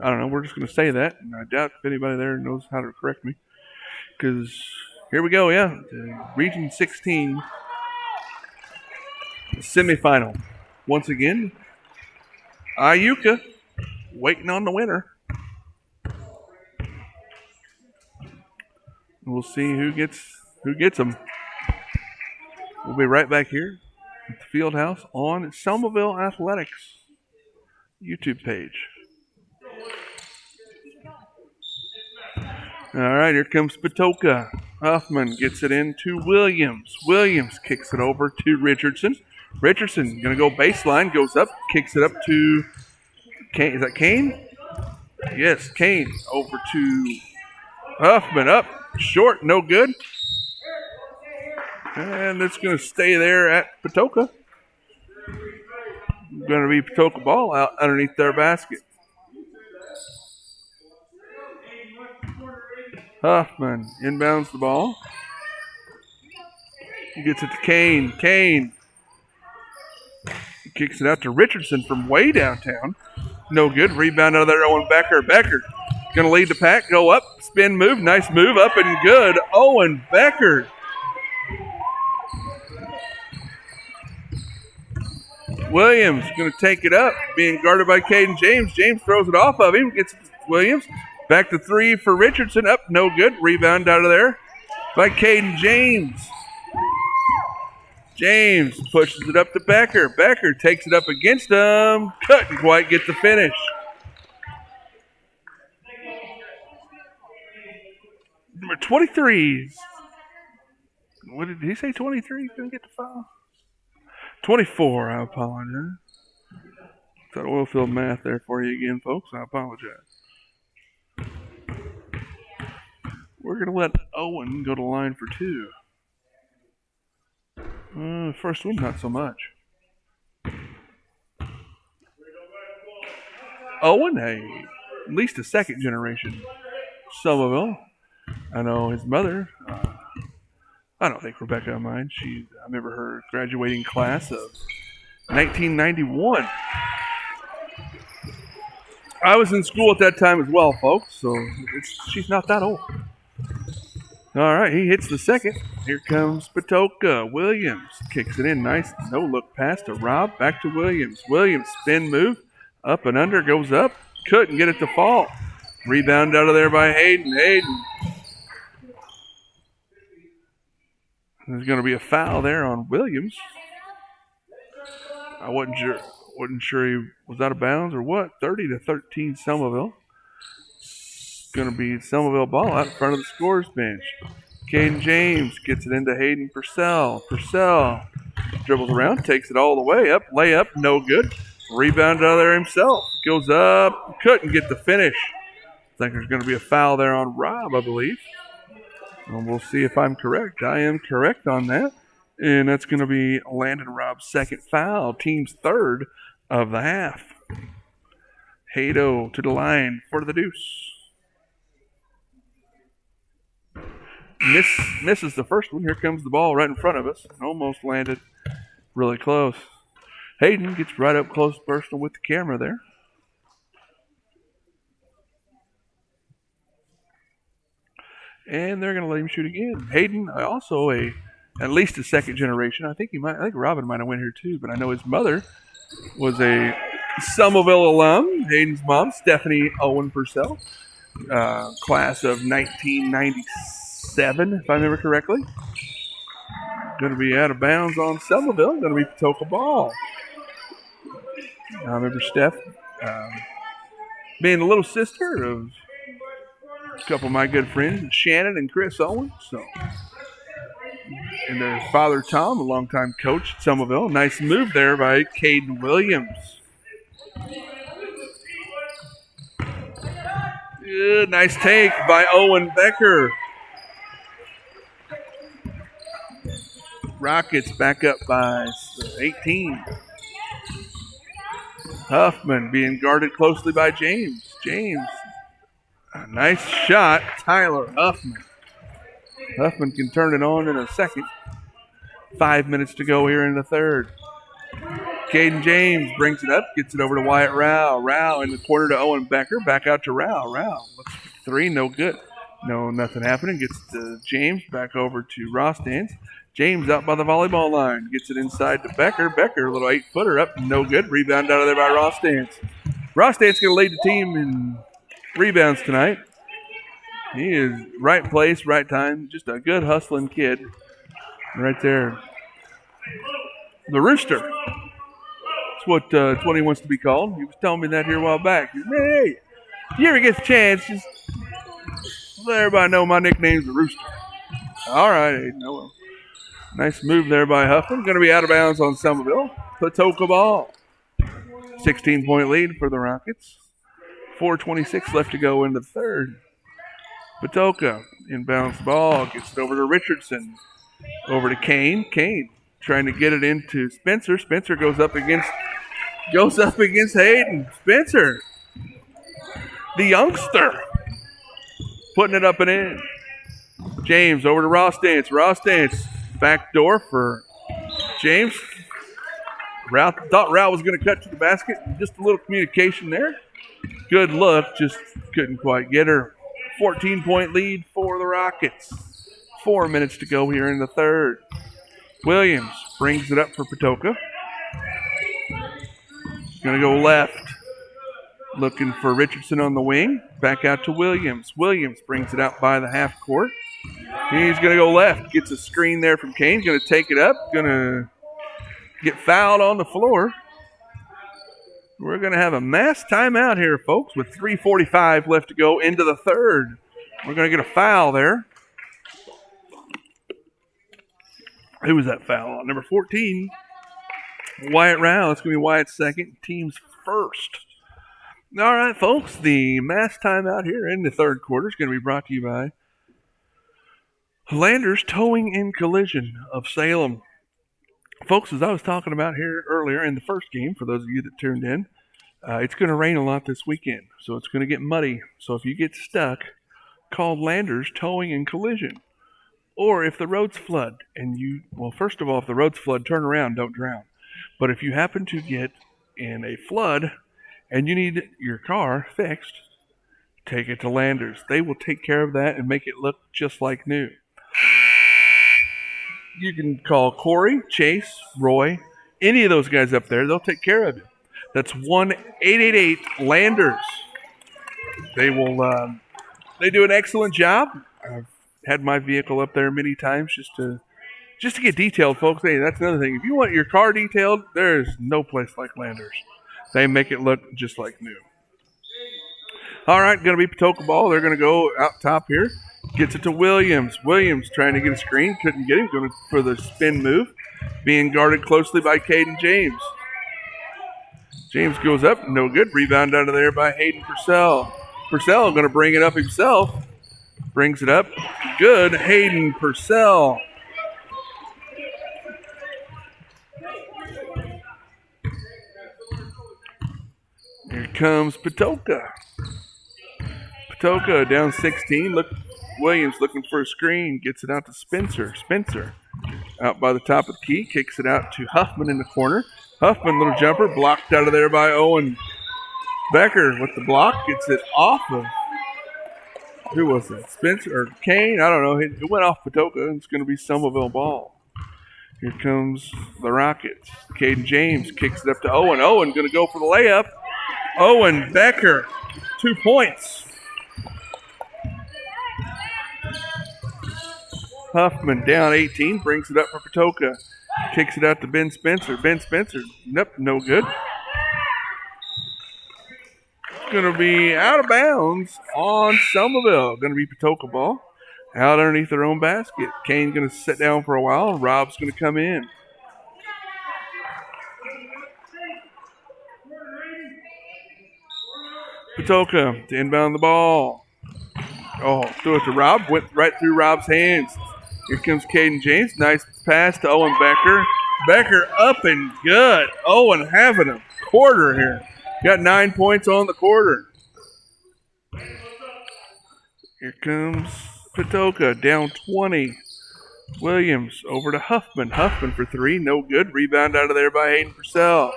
I don't know. We're just going to say that. And I doubt if anybody there knows how to correct me. Because here we go, yeah. Region 16 semifinal. Once again, Iuka waiting on the winner. We'll see who gets them. We'll be right back here at the Fieldhouse on Selmaville Athletics YouTube page. All right, here comes Patoka. Huffman gets it into Williams. Williams kicks it over to Richardson. Richardson going to go baseline, goes up, kicks it up to Kane. Is that Kane? Yes, Kane. Over to Huffman, up, short, no good. And it's going to stay there at Patoka. Going to be Patoka ball out underneath their basket. Huffman inbounds the ball. He gets it to Kane. Kane kicks it out to Richardson from way downtown. No good. Rebound out of there, Owen Becker. Becker going to lead the pack. Go up. Spin move. Nice move. Up and good. Owen Becker. Williams going to take it up. Being guarded by Caden James. James throws it off of him. Gets Williams. Back to three for Richardson. Up. No good. Rebound out of there by Caden James. James pushes it up to Becker. Becker takes it up against him. Couldn't quite get the finish. Number 23. What did he say? 23? Couldn't get the foul? 24. I apologize. Got oil field math there for you again, folks. I apologize. We're going to let Owen go to line for two. First one, not so much. Owen, at least a second generation Selmaville. I know his mother. I don't think Rebecca minds. I remember her graduating class of 1991. I was in school at that time as well, folks, so she's not that old. All right, he hits the second. Here comes Patoka. Williams kicks it in. Nice no-look pass to Rob. Back to Williams. Williams spin move. Up and under. Goes up. Couldn't get it to fall. Rebound out of there by Hayden. Hayden. There's going to be a foul there on Williams. I wasn't sure he was out of bounds or what. 30-13 Selmaville. Going to be Selmaville ball out in front of the scorer's bench. Caden James gets it into Hayden Purcell. Purcell dribbles around, takes it all the way up. Layup, no good. Rebound out of there himself. Goes up, couldn't get the finish. I think there's going to be a foul there on Rob, I believe. And we'll see if I'm correct. I am correct on that. And that's going to be Landon Rob's second foul, team's third of the half. Hado to the line for the deuce. Misses the first one. Here comes the ball right in front of us. Almost landed really close. Hayden gets right up close personal with the camera there. And they're going to let him shoot again. Hayden, also at least a second generation. I think Robin might have went here too, but I know his mother was a Selmaville alum. Hayden's mom, Stephanie Owen Purcell, class of 1997. If I remember correctly. Going to be out of bounds on Selmaville. Going to be Patoka ball. I remember Steph being the little sister of a couple of my good friends, Shannon and Chris Owens. So, and their father Tom, a longtime coach at Selmaville. Nice move there by Caden Williams. Good, nice take by Owen Becker. Rockets back up by 18. Huffman being guarded closely by James. James, a nice shot. Tyler Huffman. Huffman can turn it on in a second. 5 minutes to go here in the third. Caden James brings it up, gets it over to Wyatt Rao. Rao in the corner to Owen Becker. Back out to Rao. Rao looks for three, no good. No, nothing happening. Gets to James, back over to Rostance. James out by the volleyball line. Gets it inside to Becker. Becker, a little 8-footer up. No good. Rebound out of there by Rostance. Rostance going to lead the team in rebounds tonight. He is right place, right time. Just a good hustling kid. Right there. The Rooster. That's what 20 wants to be called. He was telling me that here a while back. He said, hey, if you ever get a chance, just let everybody know my nickname's the Rooster. All right, Aiden. Oh, well. Nice move there by Huffman. Going to be out of bounds on Selmaville. Patoka ball. 16-point lead for the Rockets. 4:26 left to go in the third. Patoka inbounds the ball. Gets it over to Richardson. Over to Kane. Kane trying to get it into Spencer. Spencer goes up against Hayden. Spencer, the youngster, putting it up and in. James over to Ross Dance. Ross Dance, back door for James. Thought Route was going to cut to the basket. Just a little communication there. Good look, just couldn't quite get her. 14-point lead for the Rockets. 4 minutes to go here in the third. Williams brings it up for Patoka. Going to go left. Looking for Richardson on the wing. Back out to Williams. Williams brings it out by the half court. He's going to go left. Gets a screen there from Kane. Going to take it up. Going to get fouled on the floor. We're going to have a mass timeout here, folks, with 3:45 left to go into the third. We're going to get a foul there. Who was that foul on? Number 14, Wyatt Rao. It's going to be Wyatt's second, team's first. All right, folks, the mass timeout here in the third quarter is going to be brought to you by Landers Towing and Collision of Salem. Folks, as I was talking about here earlier in the first game, for those of you that tuned in, it's going to rain a lot this weekend, so it's going to get muddy. So if you get stuck, call Landers Towing and Collision. Or if the roads flood and first of all, if the roads flood, turn around, don't drown. But if you happen to get in a flood and you need your car fixed, take it to Landers. They will take care of that and make it look just like new. You can call Corey, Chase, Roy, any of those guys up there. They'll take care of you. That's 1-888-LANDERS. They will. They do an excellent job. I've had my vehicle up there many times just to get detailed, folks. Hey, that's another thing. If you want your car detailed, there's no place like Landers. They make it look just like new. All right, going to be Patoka ball. They're going to go out top here. Gets it to Williams. Williams trying to get a screen. Couldn't get him. Going for the spin move. Being guarded closely by Caden James. James goes up. No good. Rebound out of there by Hayden Purcell. Purcell going to bring it up himself. Brings it up. Good. Hayden Purcell. Here comes Patoka. Patoka down 16. Williams looking for a screen. Gets it out to Spencer. Spencer out by the top of the key. Kicks it out to Huffman in the corner. Huffman, little jumper. Blocked out of there by Owen Becker with the block. Gets it off of, who was it? Spencer or Kane? I don't know. It went off Patoka. It's going to be Selmaville ball. Here comes the Rockets. Caden James kicks it up to Owen. Owen going to go for the layup. Owen Becker, 2 points. Huffman down 18, brings it up for Patoka. Kicks it out to Ben Spencer. Ben Spencer, nope, no good. It's going to be out of bounds on Selmaville. Going to be Patoka ball. Out underneath their own basket. Kane going to sit down for a while. Rob's going to come in. Patoka to inbound the ball. Oh, threw it to Rob. Went right through Rob's hands. Here comes Caden James. Nice pass to Owen Becker. Becker up and good. Owen having a quarter here. Got 9 points on the quarter. Here comes Patoka down 20. Williams over to Huffman. Huffman for three. No good. Rebound out of there by Hayden Purcell.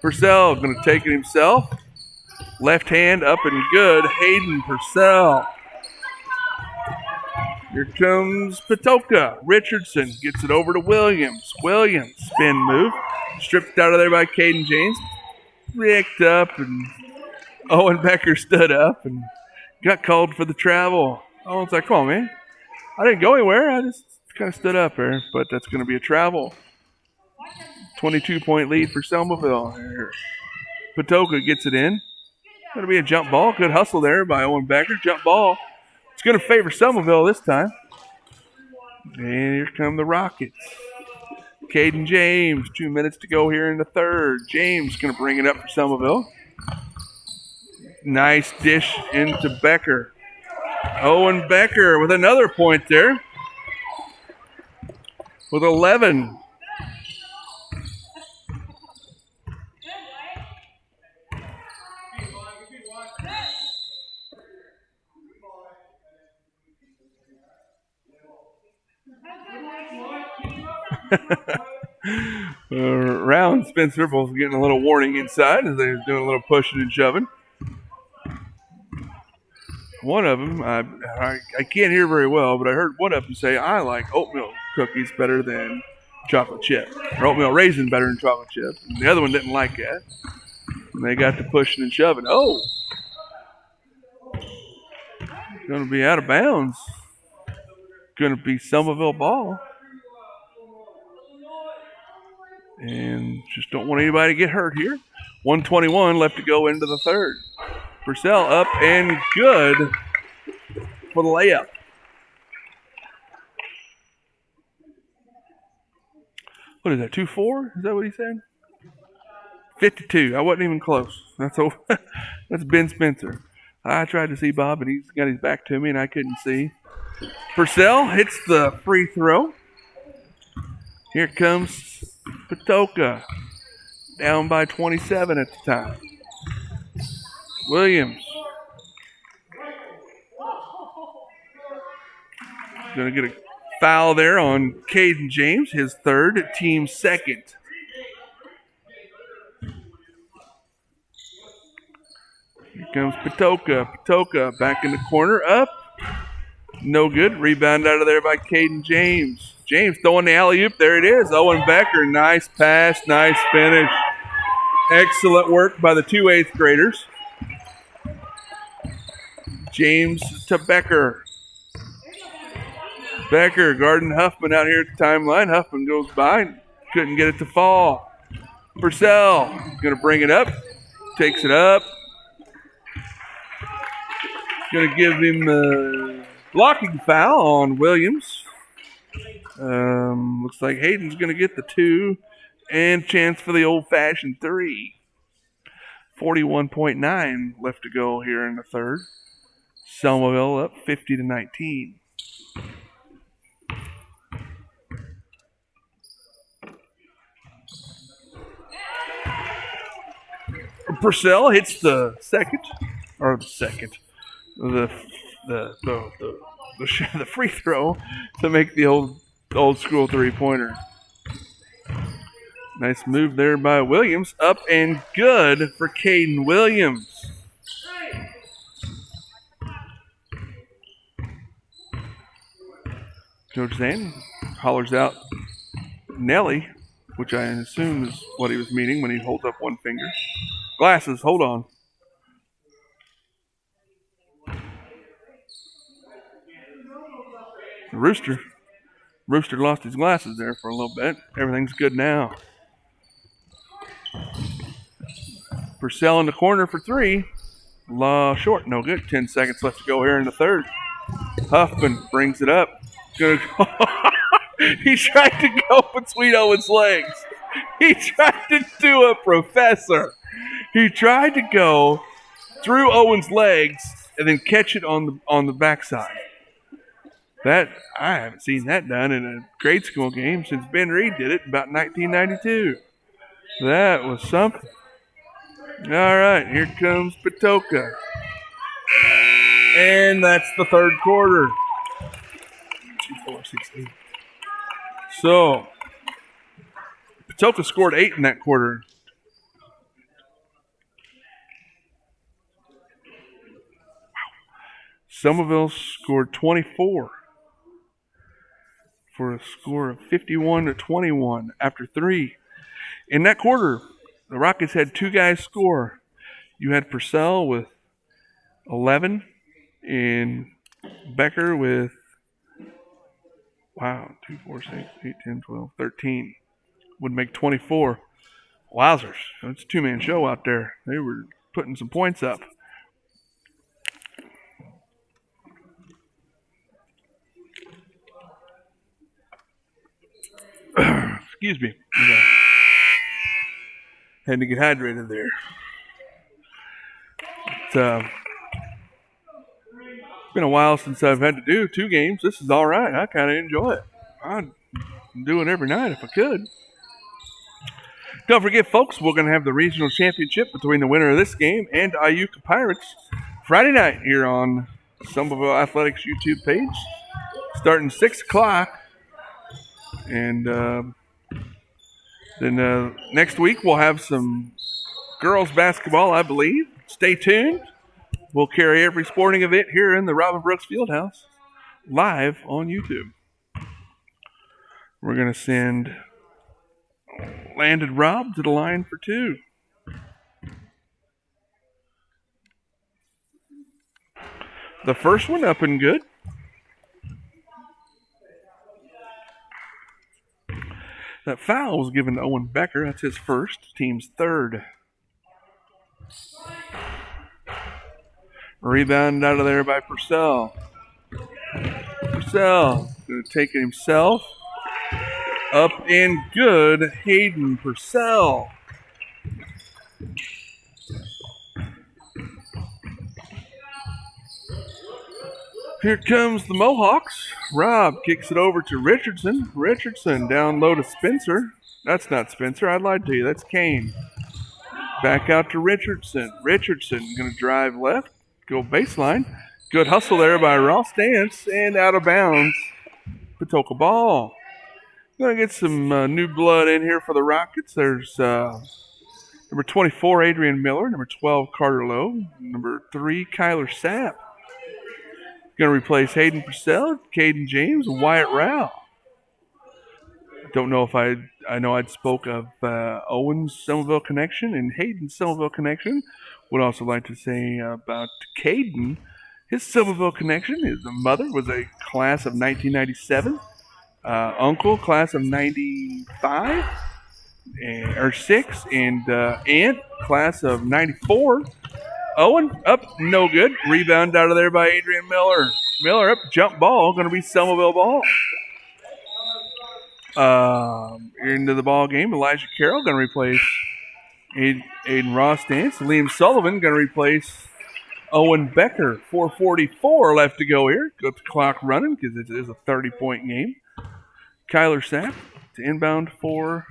Purcell going to take it himself. Left hand up and good. Hayden Purcell. Here comes Patoka. Richardson gets it over to Williams. Williams, spin move. Stripped out of there by Caden James. Picked up, and Owen Becker stood up and got called for the travel. Owen's like, come on, man. I didn't go anywhere. I just kind of stood up there, but that's going to be a travel. 22-point lead for Selmaville here. Patoka gets it in. Going to be a jump ball. Good hustle there by Owen Becker. Jump ball. It's going to favor Selmaville this time. And here come the Rockets. Caden James, 2 minutes to go here in the third. James going to bring it up for Selmaville. Nice dish into Becker. Owen Becker with another point there. With 11. Round Spencer both getting a little warning inside as they was doing a little pushing and shoving. One of them, I can't hear very well, but I heard one of them say, I like oatmeal cookies better than chocolate chip. Or oatmeal raisin better than chocolate chip. And the other one didn't like that. And they got to pushing and shoving. Oh! Going to be out of bounds. Going to be Selmaville ball. And just don't want anybody to get hurt here. 1:21 left to go into the third. Purcell up and good for the layup. What is that, 2-4? Is that what he said? 52. I wasn't even close. That's Ben Spencer. I tried to see Bob, and he's got his back to me, and I couldn't see. Purcell hits the free throw. Here comes Patoka, down by 27 at the time. Williams. Going to get a foul there on Caden James, his third, team second. Here comes Patoka. Patoka back in the corner, up. No good. Rebound out of there by Caden James. James throwing the alley-oop. There it is. Owen Becker. Nice pass. Nice finish. Excellent work by the two 8th graders. James to Becker. Becker guarding Huffman out here at the timeline. Huffman goes by. Couldn't get it to fall. Purcell going to bring it up. Takes it up. Going to give him the blocking foul on Williams. Looks like Hayden's going to get the 2 and chance for the old-fashioned 3. 41.9 left to go here in the third. Selmaville up 50-19. Purcell hits the free throw to make the old school 3-pointer. Nice move there by Williams. Up and good for Caden Williams. Coach Zan hollers out Nelly, which I assume is what he was meaning when he holds up one finger. Glasses, hold on. Rooster lost his glasses there for a little bit. Everything's good now. Purcell in the corner for 3. Short, no good. 10 seconds left to go here in the third. Huffman brings it up. He tried to go between Owen's legs. He tried to do a professor. He tried to go through Owen's legs and then catch it on the backside. That I haven't seen that done in a grade school game since Ben Reed did it in about 1992. That was something. All right, here comes Patoka. And that's the third quarter. 2-4-6-8. So, Patoka scored 8 in that quarter. Selmaville scored 24 for a score of 51-21 after 3. In that quarter, the Rockets had 2 guys score. You had Purcell with 11 and Becker with 2, 4, 6, 8, 10, 12, 13. Would make 24. Wowzers. It's a 2-man show out there. They were putting some points up. Excuse me. Had to get hydrated there. It's been a while since I've had to do 2 games. This is all right. I kind of enjoy it. I'd do it every night if I could. Don't forget, folks, we're going to have the regional championship between the winner of this game and Iuka Pirates Friday night here on Selmaville Athletics YouTube page, starting 6 o'clock. And then next week we'll have some girls basketball, I believe. Stay tuned. We'll carry every sporting event here in the Robin Brooks Fieldhouse live on YouTube. We're going to send Landed Rob to the line for 2. The first one up and good. That foul was given to Owen Becker. That's his first, team's 3rd. Rebound out of there by Purcell. Purcell going to take it himself. Up and good, Hayden Purcell. Here comes the Mohawks. Rob kicks it over to Richardson. Richardson down low to Spencer. That's not Spencer. I lied to you. That's Kane. Back out to Richardson. Richardson going to drive left. Go baseline. Good hustle there by Ross Dance. And out of bounds. Patoka ball. Going to get some new blood in here for the Rockets. There's number 24, Adrian Miller. Number 12, Carter Lowe. Number 3, Kyler Sapp. Going to replace Hayden Purcell, Caden James, and Wyatt Rao. Don't know if I know I'd spoke of Owen's Selmaville connection and Hayden's Selmaville connection. Would also like to say about Caden, his Selmaville connection. His mother was a class of 1997. Uncle, class of 95 or 6, and aunt, class of 94. Owen, up, no good. Rebound out of there by Adrian Miller. Miller up, jump ball, going to be Selmaville ball. Into the ball game, Elijah Carroll going to replace Aiden Ross Dance. Liam Sullivan going to replace Owen Becker. 4:44 left to go here. Got the clock running because it is a 30-point game. Kyler Sapp to inbound for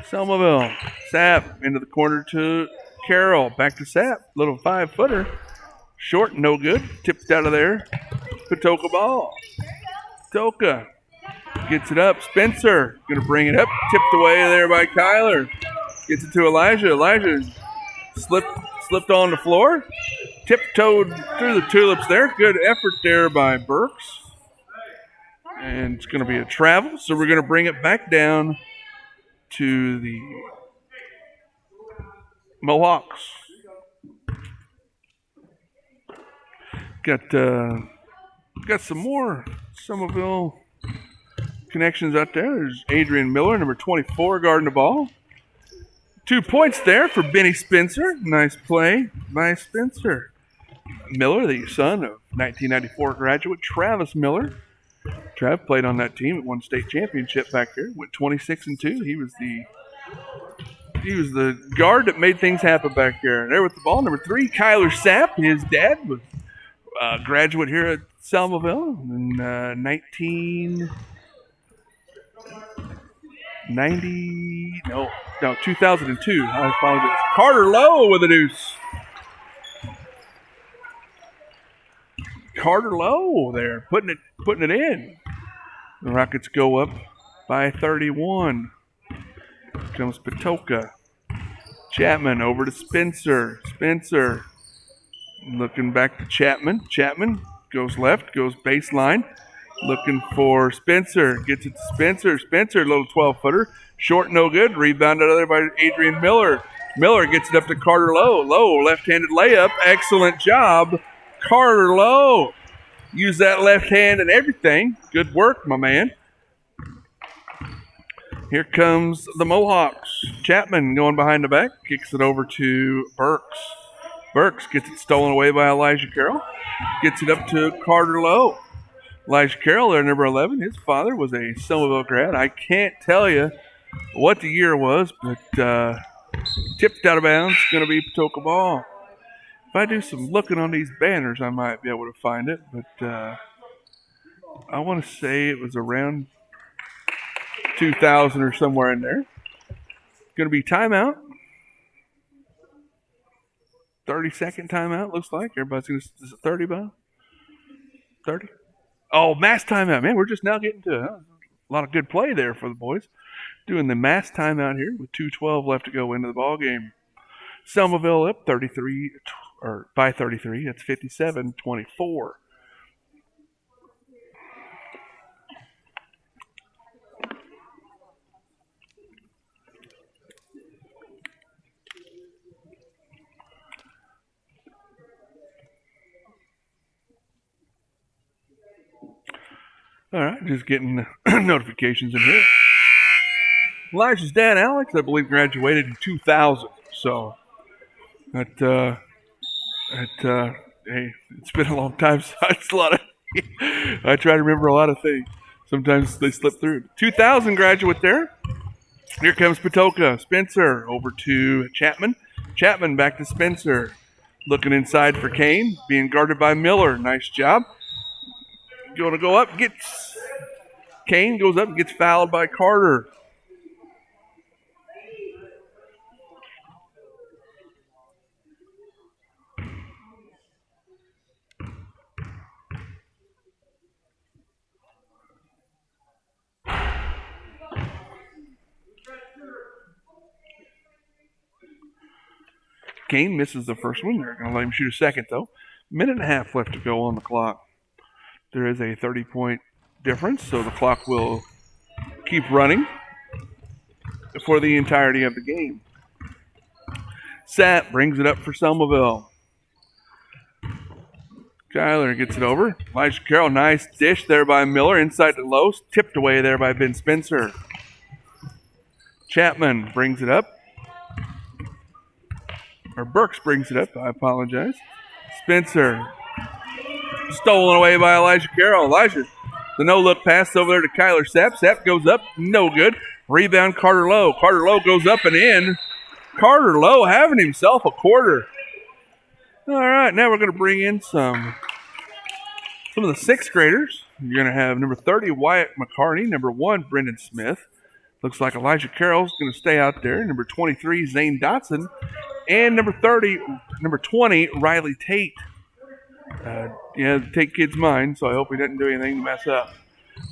Selmaville. Sapp into the corner to Carroll. Back to Sapp. Little 5-footer. Short, no good. Tipped out of there. Patoka ball. Patoka gets it up. Spencer going to bring it up. Tipped away there by Kyler. Gets it to Elijah. Elijah slipped on the floor. Tiptoed through the tulips there. Good effort there by Burks. And it's going to be a travel. So we're going to bring it back down to the Mohawks. Got some more Selmaville connections out there. There's Adrian Miller, number 24, guarding the ball. 2 points there for Benny Spencer. Nice play by Spencer. Miller, the son of 1994 graduate Travis Miller. Trav played on that team, won state championship back there. Went 26-2. He was the guard that made things happen back there. There with the ball, number 3, Kyler Sapp. His dad was a graduate here at Selmaville in 2002. I apologize. Carter Lowe with a deuce. Carter Lowe there, putting it in. The Rockets go up by 31. Here comes Patoka. Chapman over to Spencer. Spencer looking back to Chapman. Chapman goes left, goes baseline. Looking for Spencer. Gets it to Spencer. Spencer, a little 12-footer. Short, no good. Rebound out of there by Adrian Miller. Miller gets it up to Carter Lowe. Lowe, left-handed layup. Excellent job. Carter Lowe. Use that left hand and everything. Good work, my man. Here comes the Mohawks. Chapman going behind the back. Kicks it over to Burks. Burks gets it stolen away by Elijah Carroll. Gets it up to Carter Lowe. Elijah Carroll, there, number 11. His father was a Selmaville grad. I can't tell you what the year was, but tipped out of bounds. Going to be Patoka ball. If I do some looking on these banners, I might be able to find it, but I want to say it was around 2000 or somewhere in there. Going to be timeout. 30-second timeout, looks like. Everybody's going to... Is it 30, Bob? 30? Oh, mass timeout. Man, we're just now getting to a lot of good play there for the boys. Doing the mass timeout here with 2:12 left to go into the ball game. Selmaville up 33, or by 33. That's 57-24. All right, just getting notifications in here. Elijah's dad, Alex, I believe, graduated in 2000. So, hey, it's been a long time. So it's a lot of. I try to remember a lot of things. Sometimes they slip through. 2000 graduate there. Here comes Patoka. Spencer over to Chapman. Chapman back to Spencer. Looking inside for Kane. Being guarded by Miller. Nice job. Going to go up. Kane goes up and gets fouled by Carter. Kane misses the first one. They're going to let him shoot a second, though. Minute and a half left to go on the clock. There is a 30-point difference, so the clock will keep running for the entirety of the game. Sapp brings it up for Selmaville. Kyler gets it over. Elijah Carroll, nice dish there by Miller. Inside to low, tipped away there by Ben Spencer. Chapman brings it up. Or Burks brings it up, I apologize. Spencer. Stolen away by Elijah Carroll. Elijah, the no-look pass over there to Kyler Sapp. Sapp goes up, no good. Rebound, Carter Lowe. Carter Lowe goes up and in. Carter Lowe having himself a quarter. All right, now we're going to bring in some of the sixth graders. You're going to have number 30, Wyatt McCarney. Number 1, Brendan Smith. Looks like Elijah Carroll's going to stay out there. Number 23, Zane Dotson. And number 20, Riley Tate. Tate kid's mine, so I hope he doesn't do anything to mess up.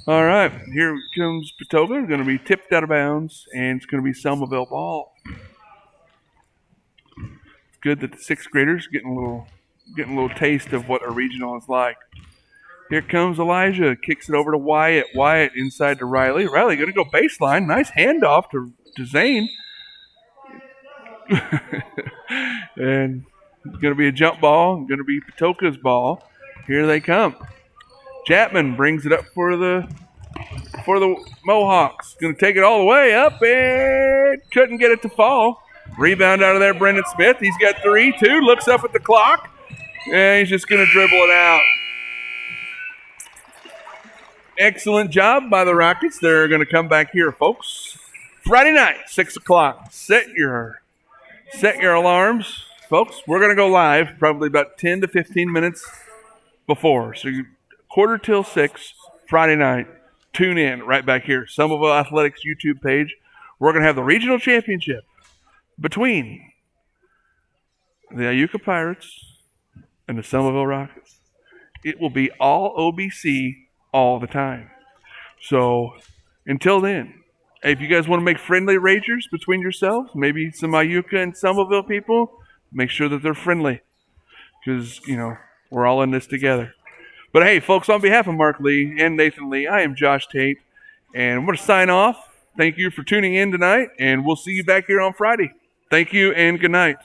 All right, here comes Patoka. Going to be tipped out of bounds, and it's going to be Selmaville ball. It's good that the sixth graders getting a little taste of what a regional is like. Here comes Elijah. Kicks it over to Wyatt. Wyatt inside to Riley. Riley going to go baseline. Nice handoff to Zane. And it's going to be a jump ball. Going to be Patoka's ball. Here they come. Chapman brings it up for the Mohawks. Going to take it all the way up and couldn't get it to fall. Rebound out of there, Brendan Smith. He's got 3, 2. Looks up at the clock. And he's just going to dribble it out. Excellent job by the Rockets. They're going to come back here, folks. Friday night, 6 o'clock. Set your alarms. Folks, we're going to go live probably about 10 to 15 minutes before. So 6:15, Friday night. Tune in right back here. Selmaville Athletics YouTube page. We're going to have the regional championship between the Iuka Pirates and the Selmaville Rockets. It will be all OBC all the time. So until then, if you guys want to make friendly ragers between yourselves, maybe some Iuka and Selmaville people, make sure that they're friendly because, we're all in this together. But hey, folks, on behalf of Mark Lee and Nathan Lee, I am Josh Tate, and I'm going to sign off. Thank you for tuning in tonight, and we'll see you back here on Friday. Thank you and good night.